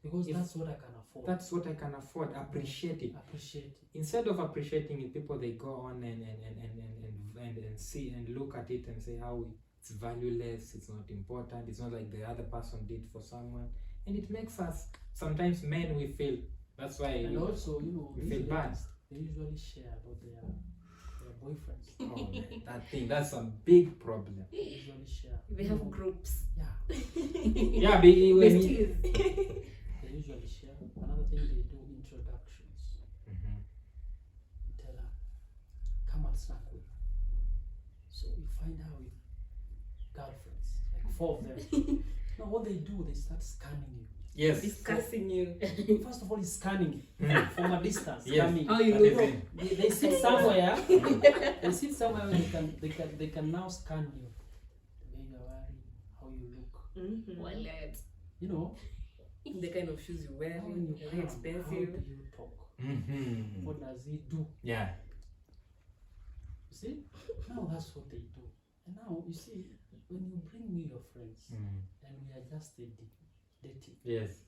Because that's what I can afford. That's what I can afford. Appreciate it. Appreciate it. Instead of appreciating it, people, they go on and see and look at it and say how it's valueless, it's not important, it's not like the other person did for someone. And it makes us, sometimes men, we feel, that's why And also, you know, we feel bad. They usually share about their boyfriends. Oh man, that thing, that's a big problem. They usually share. We have groups. Yeah. Yeah, but Besties. They usually share. Another thing they do, introductions. Mhm. You tell her, come and snack with. So you find her with girlfriends, like 4 of them. Now what they do, they start scanning you. Yes. Discussing you. First of all, it's scanning Mm. from a distance. Yes. Scanning. How you That is look. it. They sit somewhere. They sit somewhere where they can now scan you. The way you're wearing, how you look. Wallet. You know, The kind of shoes you're how wearing, you very come, expensive. how do you talk? Mm-hmm. What does he do? Yeah. You see? Now that's what they do. And now you see, when you bring me your friends Mm. and we are just dating, Yes.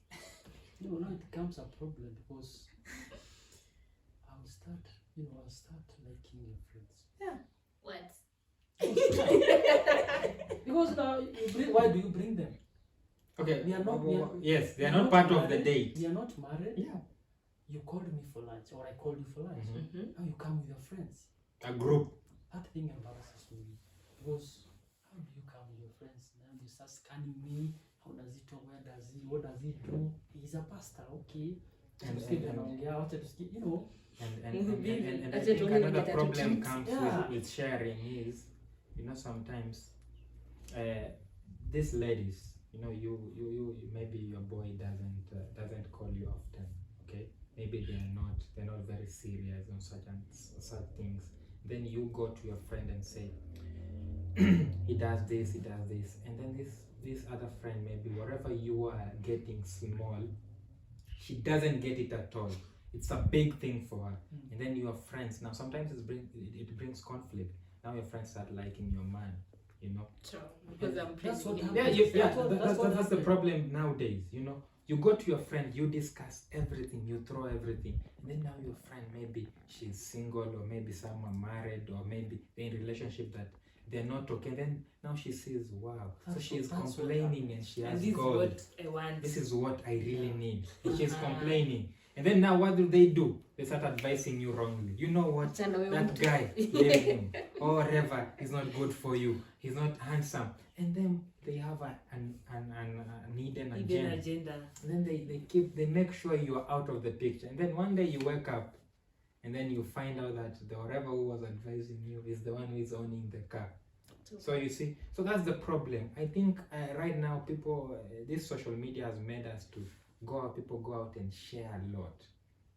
you know, now it becomes a problem because I'll start liking your friends. What? Because now why do you bring them? Okay. We are not- we are- yes, they are we are not part of the married. date. We are not married. Yeah. You called me for lunch, or I called you for lunch. Mhm. Now you come with your friends. A group. That thing embarrasses me because how do you come with your friends? Now you start scanning me. How does he talk? Where does he? What does he do? He's a pastor, okay. And- Tusikie and- anaongea, wacha tusikie, you know. And I That's think it, only another get that problem to comes Yeah. with sharing is, you know, sometimes these ladies, you know, you maybe your boy doesn't call you often, okay? Maybe they're not very serious on such things. Then you go to your friend and say, he does this, and then this other friend, maybe whatever you are getting small, she doesn't get it at all. It's a big thing for her. And then your friends, now sometimes it brings conflict. Now your friends start liking your man, you know. True. Because I'm That's what praising him. happens. Yeah, That's what that's the happened. problem nowadays, you know. You go to your friend, you discuss everything, you throw everything, and then now your friend, maybe she's single, or maybe someone married, or maybe they're in a relationship that they're not okay. Then now she says, wow, so That's she's what complaining and she And has this is gold. what I want. This is what I really need. And she's Uh-huh. complaining. And then now what do? They start advising you wrongly. You know what? Chana, we That want to- guy, leave him. Or whatever, he's not good for you. He's not handsome. And then they have an hidden Hidden agenda. agenda. And then they make sure you are out of the picture. And then one day you wake up and then you find out that the whatever who was advising you is the one who is owning the car. So you see, so that's the problem. I think right now people, this social media has made us to people go out and share a lot.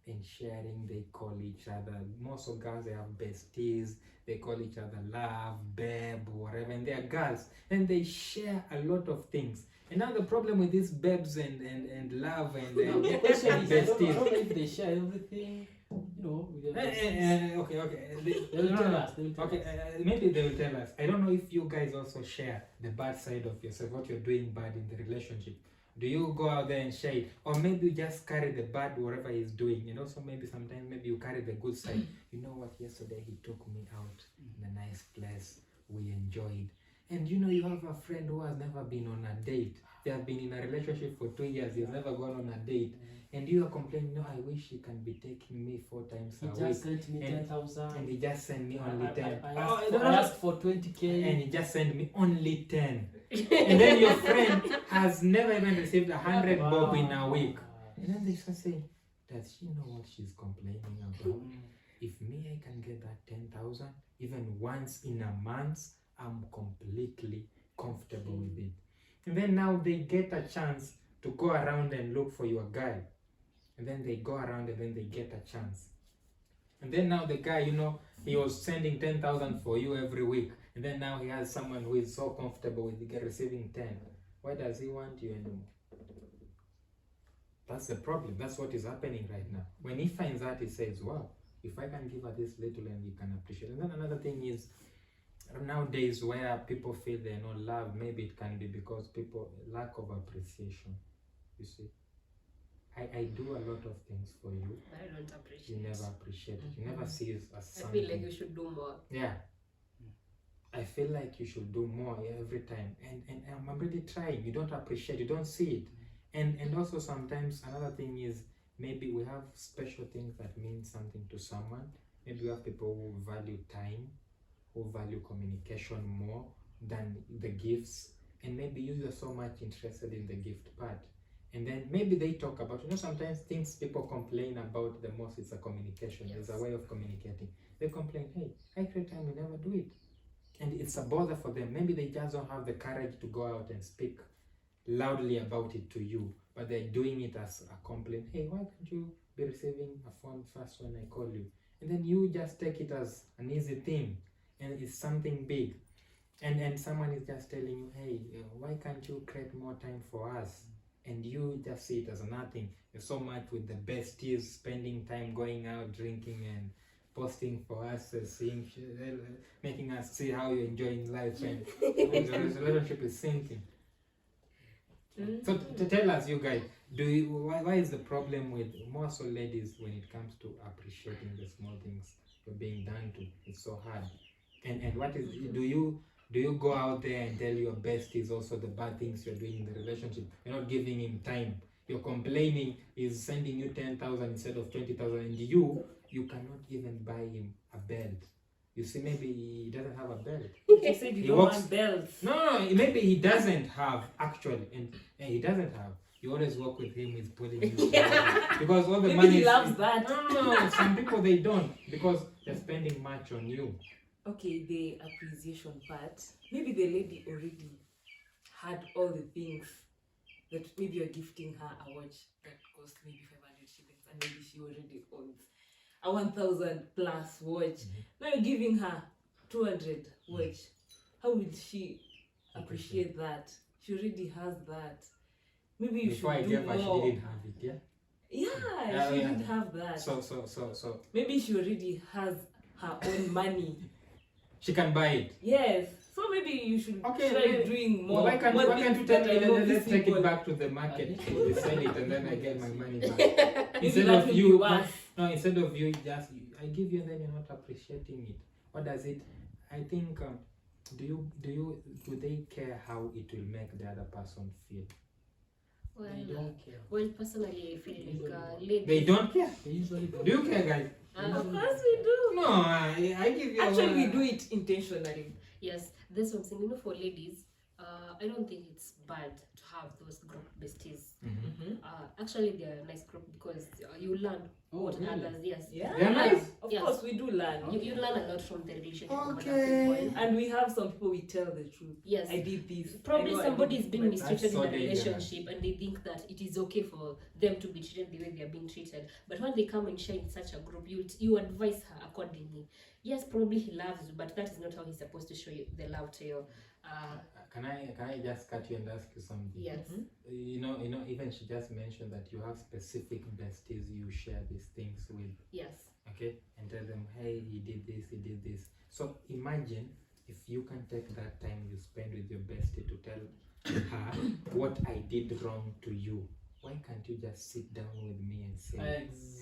In sharing, they call each other, most of girls, they have besties, they call each other love, babe, whatever, and they are girls, and they share a lot of things. And now the problem with these babes and love and The question is, I don't besties. know if they share everything, with their besties. Okay. They will tell us. They will tell Okay, us. maybe they will tell us. I don't know if you guys also share the bad side of yourself, what you're doing bad in the relationship. Do you go out there and share it? Or maybe you just carry the bad, whatever he's doing. And also maybe sometimes maybe you carry the good side. You know what, yesterday he took me out in a nice place. We enjoyed. And you have a friend who has never been on a date. They have been in a relationship for 2 years. He's never gone on a date. And you are complaining, no, I wish he can be taking me 4 times He a week. just sent me And- 10,000. And he just sent me only 10. I asked for 20K. And he just sent me only 10. And then your friend has never even received 100 bob in a week. And then they start saying, does she know what she's complaining about? If me, I can get that 10,000, even once in a month, I'm completely comfortable with it. And then now they get a chance to go around and look for your guy. And then they go around and then they get a chance. And then now the guy, he was sending 10,000 for you every week. And then now he has someone who is so comfortable with receiving 10. Why does he want you anymore? That's the problem. That's what is happening right now. When he finds out, he says, wow, if I can give her this little and you can appreciate. And then another thing is, nowadays where people feel they're not loved, maybe it can be because people lack of appreciation. You see, I do a lot of things for you. I don't appreciate. You never appreciate it. You never see it as I something. feel like you should do more. Yeah. I feel like you should do more every time. And I'm really trying. You don't appreciate, you don't see it. And also sometimes another thing is maybe we have special things that mean something to someone. Maybe we have people who value time, who value communication more than the gifts. And maybe you are so much interested in the gift part. And then maybe they talk about, sometimes things people complain about the most is a communication. Yes. There's a way of communicating. They complain, hey, I create time, we never do it. And it's a bother for them. Maybe they just don't have the courage to go out and speak loudly about it to you, but they're doing it as a complaint. Hey, why can't you be receiving a phone first when I call you? And then you just take it as an easy thing, and it's something big. And someone is just telling you, hey, why can't you create more time for us? And you just see it as nothing. You're so much with the besties, spending time going out, drinking, and posting for us, seeing, making us see how you're enjoying life, and the relationship is sinking. So to tell us, you guys, why is the problem with more so ladies when it comes to appreciating the small things you're being done to? It's so hard. And what is, do you go out there and tell your besties also the bad things you're doing in the relationship? You're not giving him time. You're complaining, he's sending you 10,000 instead of 20,000, and you cannot even buy him a belt. You see, maybe he doesn't have a belt. You said you He don't walks- want belts. No, maybe he doesn't have actually, and he doesn't have. You always work with him, he's pulling you because all the Maybe money he is- loves that. No, some people they don't because they're spending much on you. Okay, the appreciation part. Maybe the lady already had all the things that maybe you're gifting her a watch that cost maybe 500 shillings, and maybe she already owns a 1,000 plus watch. Now you're giving her 200 watch. How will she appreciate that? She already has that. Maybe you Before I should gave do her, she more. didn't have it. Yeah. Yeah, she Yeah. did have that. So Maybe she already has her own money. she can buy it. Yes. So maybe you should Okay, try maybe- doing more. Well, why can't more you things tell that me? are more Let's take visible. it back to the market. We sell it and then I get my money back. Maybe Instead that of will you, be worse. no, instead of you just I give you and then you're not appreciating it. What does it? I think do they care how it will make the other person feel? Well, They don't care. well, personally, I feel like ladies. They don't care. They usually don't. Do you care, guys? Of course we do. No, I give you. Actually, we do it intentionally. Yes, that's what I'm saying. For ladies, I don't think it's bad to have those group besties. Mhm. Actually, they're a nice group because you learn Oh, what really? others, yes. Yeah, They're nice. of Yes. course we do learn. You learn a lot from the relationship of Okay. other people. And we have some people we tell the truth. Yes. I did this. Probably I know I somebody did is being this, but- mistreated so in a dangerous. relationship and they think that it is okay for them to be treated the way they are being treated. But when they come and share in such a group, you advise her accordingly. Yes, probably he loves you, but that is not how he's supposed to show you the love to you. Can I just cut you and ask you something? Yes. You know, even she just mentioned that you have specific besties you share these things with, Yes. okay, and tell them, hey, he did this. So imagine if you can take that time you spend with your bestie to tell her what I did wrong to you. Why can't you just sit down with me and say,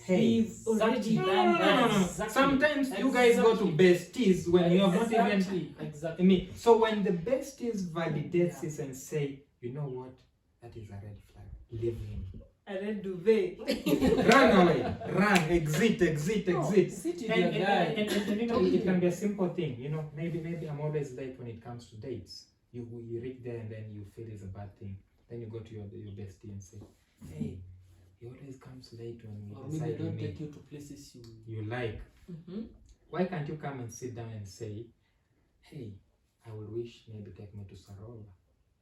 hey, We've already no, done that. no. Exactly. Sometimes you guys go to besties when you have not even Exactly. me. So when the besties validates this and say, you know what, that is a red flag, leave him. A red duvet. Run away, run, exit. Sit with your And, guy. and you know, it can be a simple thing. You know, maybe I'm always late when it comes to dates. You reach there and then you feel it's a bad thing. Then you go to your bestie and say, hey, he always comes late when Or we maybe decide to don't meet. take you to places You like. Mm-hmm. Why can't you come and sit down and say, hey, I would wish maybe take me to Sarola,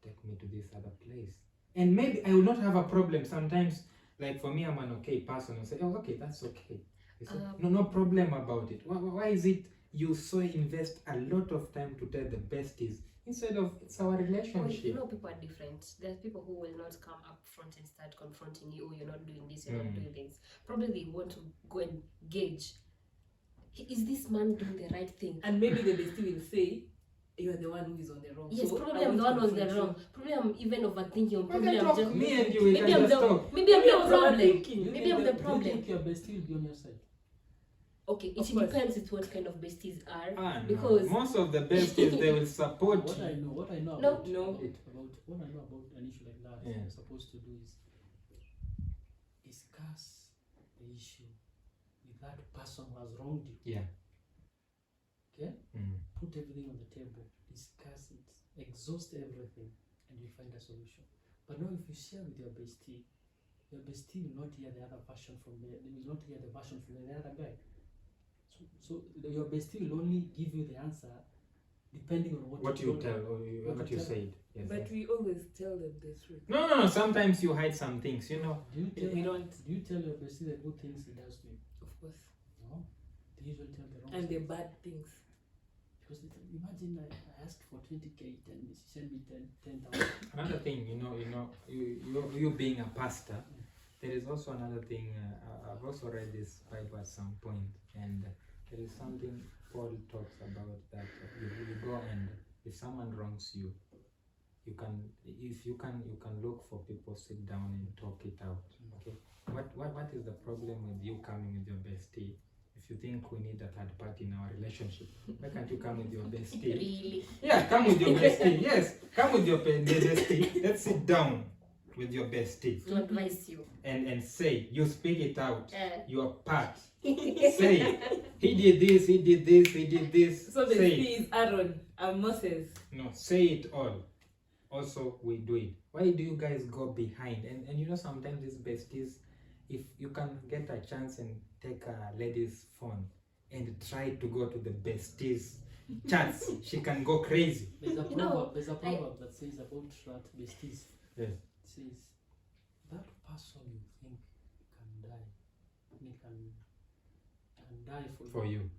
take me to this other place. And maybe I will not have a problem. Sometimes, like for me, I'm an okay person. I'll say, oh, okay, that's okay. They say, no problem about it. Why is it you so invest a lot of time to tell the besties instead of it's our Well, relationship? you know, people are different. There's people who will not come up front and start confronting you. Oh, you're not doing this, you're not doing this. Probably they want to go and gauge, is this man doing the right thing? And maybe the bestie will say, you are the one who is on the wrong. Yes, So probably I I'm the want one to on the confront wrong. Probably I'm even overthinking. We Probably can I'm talk, just me and you, we maybe can I'm just the talk. maybe I'm Maybe I the was problem. overthinking. Maybe I'm the Do you problem. think your bestie will be on your side? Okay, it Of course. depends with what kind of besties are. No. Because Most of the besties, they will support What I you. know, what I know No. about, No. what I know about an issue like that, Yeah. what you're supposed to do is discuss the issue with that person who has wronged you. Yeah. Okay? Mm. Put everything on the table, discuss it, exhaust everything, and you find a solution. But now if you share with your bestie will not hear the other version from they will not hear the version from the other guy. So your bestie will only give you the answer depending on what What you told tell, her. or what you tell. said. Yes, But yes. we always tell them the truth. No. Sometimes you hide some things, you know. Do you tell We don't. Do you tell your bestie the good things he does to you? Of course. No. They usually tell the wrong And the things. bad things. Because imagine I asked for 20k and she sent me 10,000. Another thing, you being a pastor, there is also another thing. I've also read this Bible at some point, and there is something Paul talks about that you go and if someone wrongs you, you can look for people, sit down and talk it out. Okay, what is the problem with you coming with your bestie? If you think we need a third party in our relationship, why can't you come with your bestie? really, Yeah, come with your bestie. Yes, come with your bestie. Let's sit down with your bestie to advise you. and say, you speak it out. Uh, Your part. Say, he did this, he did this, he did this. So the Say bestie it. is Aaron and Moses. No, say it all. Also, we do it. Why do you guys go behind? And you know, sometimes these besties, if you can get a chance and take a lady's phone and try to go to the besties chats, she can go crazy. There's a You know, proverb. There's a proverb that says about that besties. Yes. It says that person you think can die, can die For you.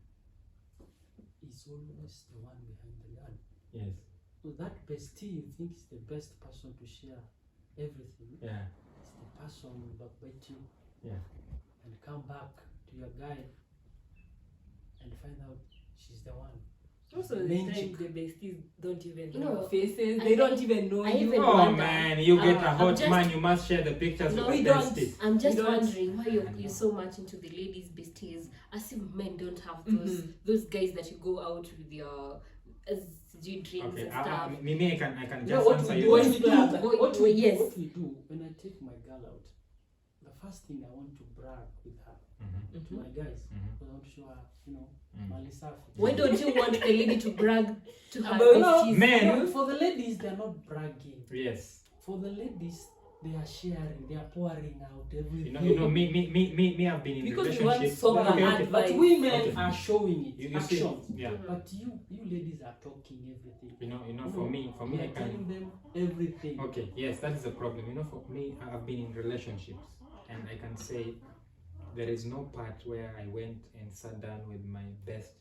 is always the one behind the gun. Yes. So that bestie you think is the best person to share everything. Yeah. It's the person who will backbite you. Yeah. And come back to your guy and find out she's the one. Also, The the main time chick. the besties don't even You know know, our faces. I They don't think- even know I you. even Oh wonder, man, you get a I'm hot just- man, you must share the pictures No, with we the don't. besties. I'm just You don't- wondering why you're so much into the ladies' besties, as if men don't have those guys that you go out with your drinks Okay, and stuff. maybe I can You know just what answer we you. do? What that. we do? Boy- What boy, we yes. do? What we do when I take my girl out? The first thing I want to brag with her Mhm, to my guys, mhm. because I want to show her, Mm. Mali Safi. Why don't you want the lady to brag to her About besties? Men. No, for the ladies, they're not bragging. Yes. For the ladies, they are sharing, they are pouring out everything. Me, I've been in Because you want relationships. some Okay. But women Okay. are showing it, You see, actions. yeah. But you ladies are talking everything. For me, You I are telling can. them everything. Okay, yes, that is the problem. For me, I've been in relationships, and I can say there is no part where I went and sat down with my best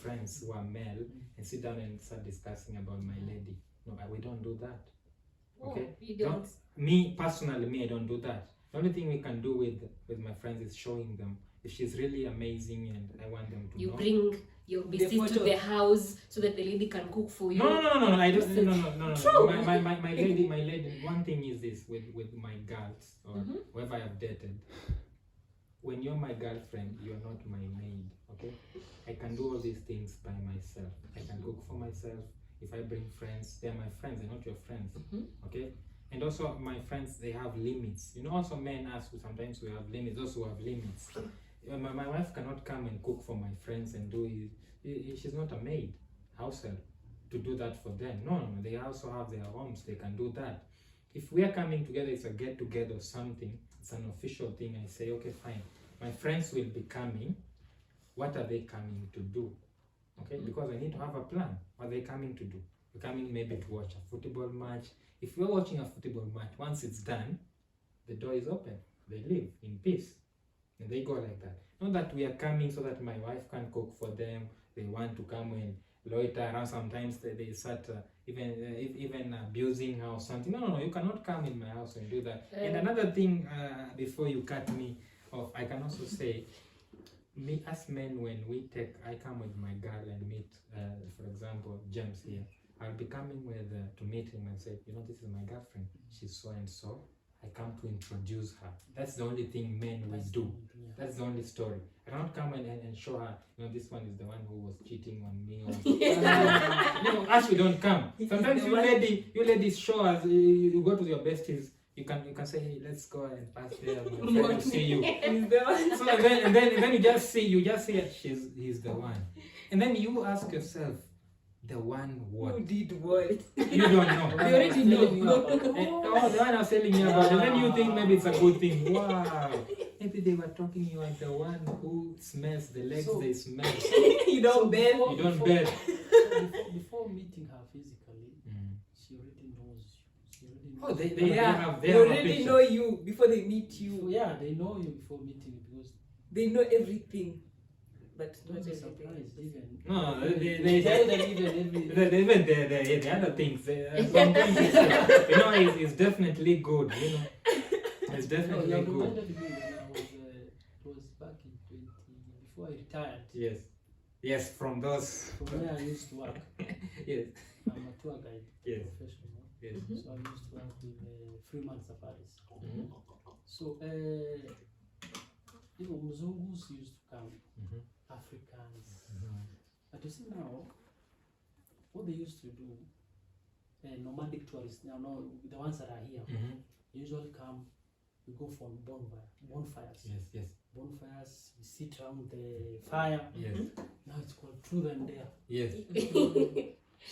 friends who are male and sit down and start discussing about my lady. No, we don't do that. Okay, You don't. Me personally, I don't do that. The only thing we can do with my friends is showing them if she's really amazing, and I want them to You know. bring your besties to the house so that the lady can cook for you. No. I don't. No. True. My lady. One thing is this with my girls or whoever I've dated. When you're my girlfriend, you're not my maid. Okay, I can do all these things by myself. I can cook for myself. If I bring friends, they're my friends. They're not your friends. Okay. And also, my friends, they have limits. Also men ask, sometimes we have limits. Those who have limits. My wife cannot come and cook for my friends and do it. She's not a maid, house help, to do that for them. No. They also have their homes. They can do that. If we are coming together, it's a get together or something. It's an official thing. I say, okay, fine. My friends will be coming. What are they coming to do? Okay, because I need to have a plan. What are they coming to do? We're coming maybe to watch a football match. If we're watching a football match, once it's done, the door is open. They leave in peace. And they go like that. Not that we are coming so that my wife can cook for them. They want to come and loiter around. Sometimes they start even abusing her or something. No. You cannot come in my house and do that. And another thing, before you cut me off, I can also say, me as men, when I come with my girl and meet, for example, James here. I'll be coming to meet him and say, this is my girlfriend. She's so and so. I come to introduce her. That's the only thing men will do. That's the only story. I cannot come and show her, this one is the one who was cheating on me. Us, we don't come. Sometimes you ladies show us, you go to your besties, you can say, hey, let's go and pass there. My friend will see you. So and then you just see that he's the one. And then you ask yourself, the one what? Who did what? You don't know. They already know. The one I was telling you about. And then you think maybe it's a good thing. Wow. Maybe they were talking you are the one who smells the legs they smell. You don't bet. You don't bet. Before meeting her physically, she already knows you. She already knows Oh, they They have a already picture. know you before they meet So, you. yeah, they know you before meeting you because They know everything. But don't not be everything. surprised even. No, They tell them even every. even the other things. Some things it's definitely good. It's No, definitely you good. reminded me when it was back in 20 before I retired. Yes, from those. From where I used to work. Yes. I'm a tour guide Yes. professional. Yes. So I used to work with Freeman Safaris. Mhm. So Mzungus used to come, Africans. But you see now, what they used to do, nomadic tourists now, the ones that are here, usually come, we go for bonfires. Yes. Bonfires, we sit around the fire. Yes. Now it's called Truth and Dare. Yes.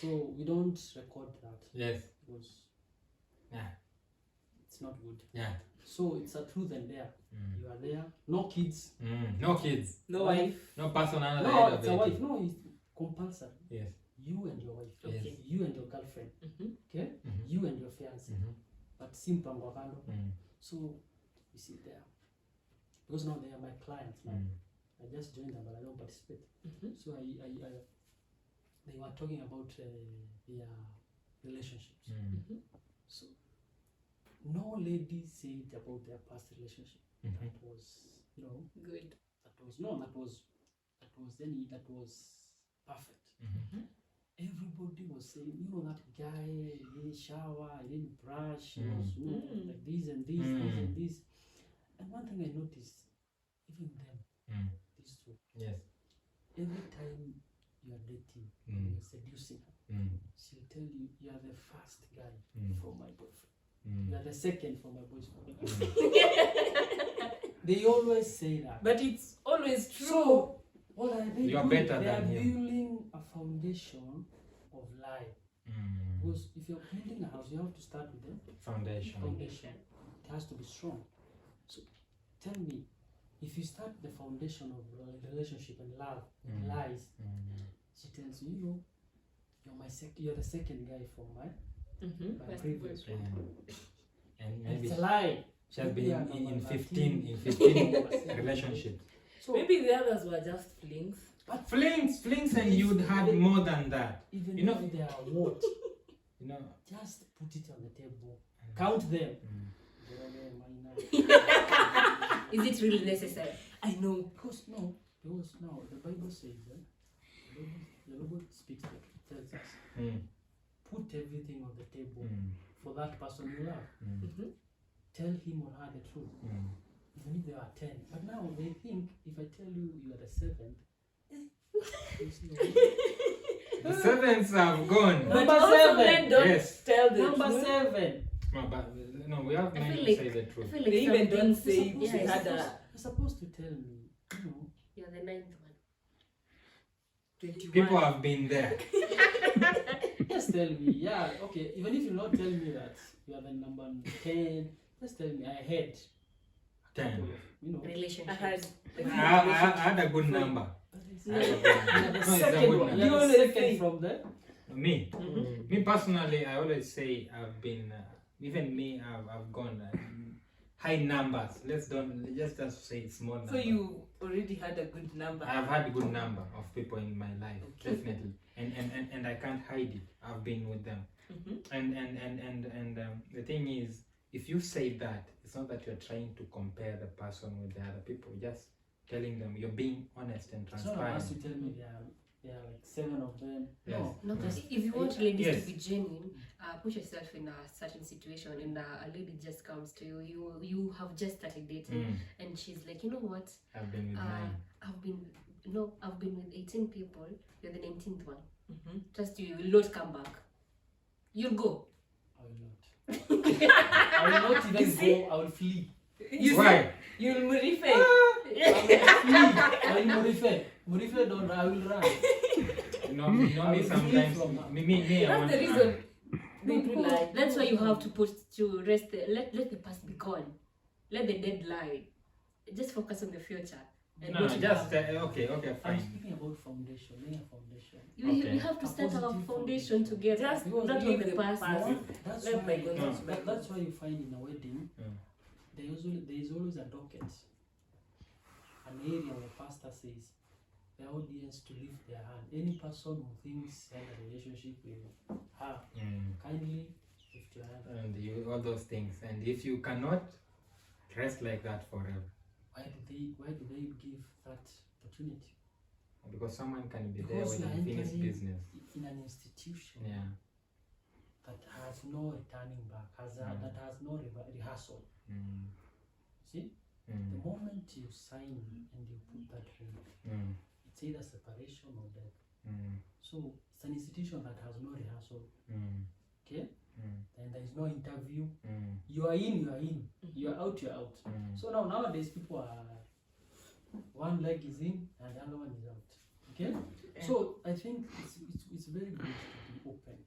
So we don't record that Yes. because Yeah. it's not good. Yeah. So it's a Truth and Dare. You are there, no kids. No kids. No wife. No person under the No, age it's of a 18. wife. No, it's compulsory. Yes. You and your wife. Yes. Okay. You and your girlfriend. Okay. Mhm. You and your fiance. But simple kando. So we sit there because now they are my clients. Now I just joined them, but I don't participate. So they were talking about their relationships. So no lady said about their past relationship. That was, Good. that was perfect. Everybody was saying, that guy, he didn't shower, he didn't brush, he was, like this and this, this and this. And one thing I noticed, even them, these two, Yes. every time you are dating, you're seducing her, she'll tell you, you are the first guy for my boyfriend. You are the second for my boyfriend. They always say that. But it's always true. So, what are they You are doing? better They than are him. building a foundation of lie. Because if you're building a house, you have to start with the Foundation. foundation. It has to be strong. So tell me, if you start the foundation of relationship and love and lies, she tells you, you know, you're the second guy from my First previous boyfriend. one. And And maybe it's a lie. she has Maybe been I'm in number 15 13. relationships. So Maybe the others were just flings. but Flings, and you'd had more than that. even You know- if they are what, You know. just put it on the table. Count them. Is it really necessary? I know. Because now the Bible says the Bible speaks the truth, tells us Mm. put everything on the table Mm. for that person you love. Mm-hmm. Tell him or her the truth, Mm. even if there are 10. But now they think if I tell you you are the seventh, you see, The sevens have gone. But Number also seven. men don't Yes. tell the number truth. 7. No, but no, we have I men feel to like- say the I truth. feel like They even some don't things- say Supposed- they yes. had you're a supposed to tell me, you know, You're the ninth one. 21. People have been there. just tell me, yeah, okay, even if you not tell me that you are the number 10, just tell me I had a 10. couple of, you know, Relationships. I had I had a good number. you I had a good are number. the No, it's a second good one. number. You are the You second always from there. Me, Mhm. me personally, I always say I've been, even me, I've gone high numbers. Let's just say small numbers. So you already had a good number. I've had a good number of people in my life, Okay. definitely, and I can't hide it. I've been with them, Mhm. and the thing is, if you say that, it's not that you're trying to compare the person with the other people. Just telling them you're being honest and It's not transparent. unless you tell me there are like 7 of them. Yes. No, No, Yes. if you want ladies Yes. to be genuine, put yourself in a certain situation, and a lady just comes to you. You have just started dating, Mm, and she's like, you know what? I've been with mine. I've been with 18 people. You're the 19th one. Mhm. Trust you will not come back. You'll go. I will not. I will not even see? go, I will flee. You Why? You'll Murife. I will Murife. Murife don't, I will run. No, I me will flee sometimes. from her. Me, I That's want. the reason they do No, lie. that's why you have to put to rest. Let the past be gone. Let the dead lie. Just focus on the future. And No, go to just the- okay, I'm fine. speaking about foundation, laying a foundation. we Okay. have to A start our positive foundation together. Just Because not leave on the the past. past. That's Let why, bygones No. be bygones. that's why you find in a wedding, Mm. there is always a docket. An area where pastor says the audience to lift their hand. Any person who thinks he has a relationship with her, Mm. kindly lift your hand. And you all those things, and if you cannot, rest like that forever, Why do they give that opportunity? because someone can be there Because with you are unfinished entering business. in an institution Yeah. that has no returning back, that has no rehearsal. Mm. See, the Mm. moment you sign and you put that ring, Mm. it's either separation or death. Mm. So it's an institution that has no rehearsal. Mm. Okay, Mm. and there is no interview. Mm. You are in, you are in. You are out, you are out. Mm. So nowadays people are one leg is in and the other one is out. Okay, so I think it's very good to be open.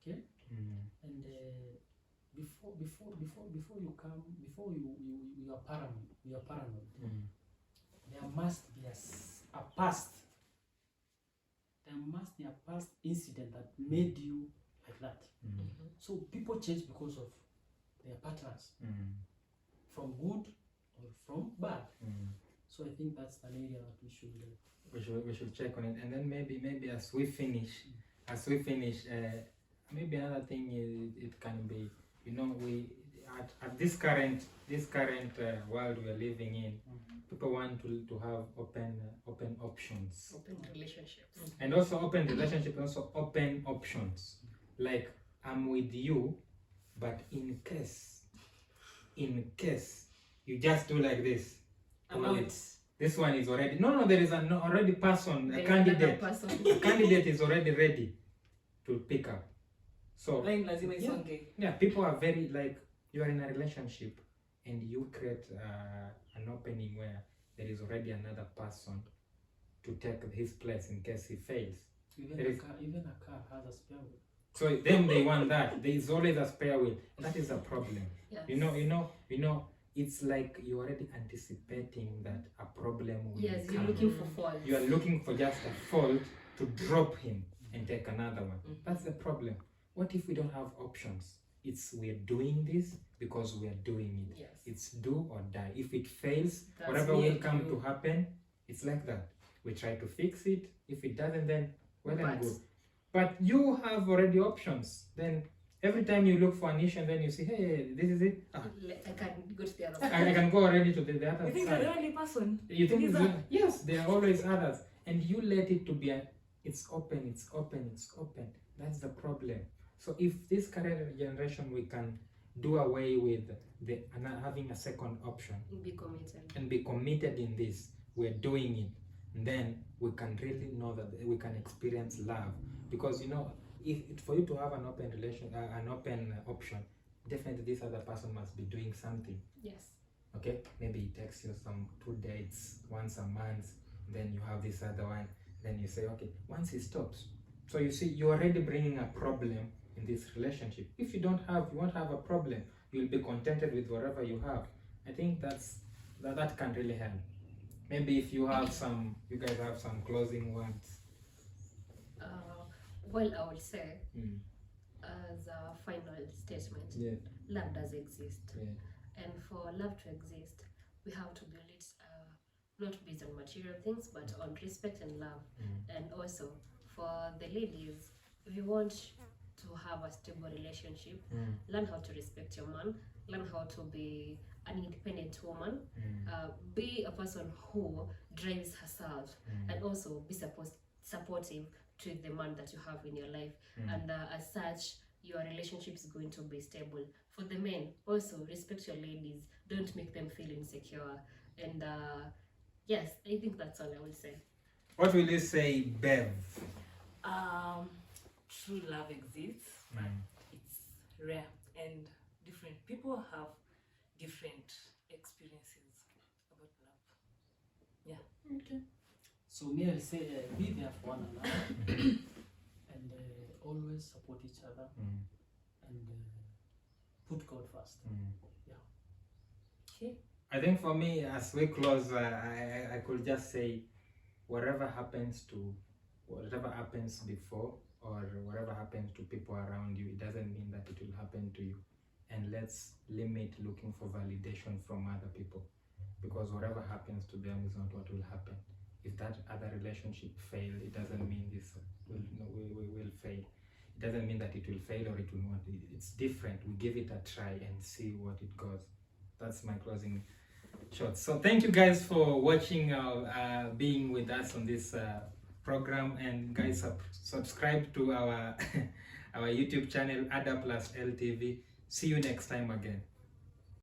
Okay, Mm. and before you come, before you are paranoid, Mm. there must be a past. There must be a past incident that made you like that. Mm. So people change because of their patterns, Mm. from good or from bad. Mm. So I think that's an area that we should. We should check on it, and then maybe as we finish, maybe another thing is it can be, you know, we at this current world we are living in, people want to have open options, Open relationships. and also open relationship, and also open options. Like, I'm with you, but in case you just do like this, I'm well, out. this one is already there is an already person, a There is candidate. another person. The candidate is already ready to pick up. So Line lazima Yeah. isonge. yeah, people are very like, you are in a relationship and you create an opening where there is already another person to take his place in case he fails. Even There a is- car, has a spare wheel. So them they want that. There is always a spare wheel. That is a problem. Yes. You know. It's like you're already anticipating that a problem will Yes, you're come. looking for faults. You are looking for just a fault to drop him and take another one. Mhm. That's the problem. What if we don't have options? It's we're doing this because we are doing it. Yes. It's do or die. If it fails, That's whatever me will and come you. to happen, it's like that. We try to fix it. If it doesn't, then well and But- good. But you have already options. Then every time you look for an issue and then you say, hey, this is it. Ah, I can go to the other I side. can go already to the other You think side. you're the only person? You think These it's are- yes, there are always others, and you let it to be it's open, it's open, it's open. That's the problem. So if this current generation we can do away with the having a second option Be committed. and be committed in this, we're doing it, then we can really know that we can experience love. Because if for you to have an open relation, an open option, definitely this other person must be doing something. Yes. Okay, maybe he takes you some 2 dates once a month, then you have this other one, then you say, okay, once he stops. So you see, you're already bringing a problem in this relationship. If you won't have a problem. You'll be contented with whatever you have. I think that can really help. Maybe if you guys have some closing words. Well, I would say, Mm. as a final statement, Yeah, love does exist. yeah. And for love to exist, we have to build it not based on material things, but on respect and love. Mm. And also, for the ladies, if you want to have a stable relationship, Mm. learn how to respect your man, learn how to be an independent woman, Mm. be a person who drives herself, Mm. and also be supportive to the man that you have in your life. Mm. And as such, your relationship is going to be stable. For the men, also respect your ladies. Don't make them feel insecure. And yes, I think that's all I will say. What will you say, Bev? True love exists, but Mm. it's rare, and different people have different experiences about love. Okay. So me, I'll say be there for one another and always support each other Mm. and put God first. Mm. Okay. I think for me, as we close, I could just say, whatever happens before, or whatever happens to people around you, it doesn't mean that it will happen to you. And let's limit looking for validation from other people, because whatever happens to them is not what will happen. If that other relationship failed, it doesn't mean this will fail. It doesn't mean that it will fail or it will not. It's different. We give it a try and see what it goes. That's my closing shot. So thank you guys for watching, being with us on this program, and guys, subscribe to our our YouTube channel, Ada Plus LTV. See you next time again.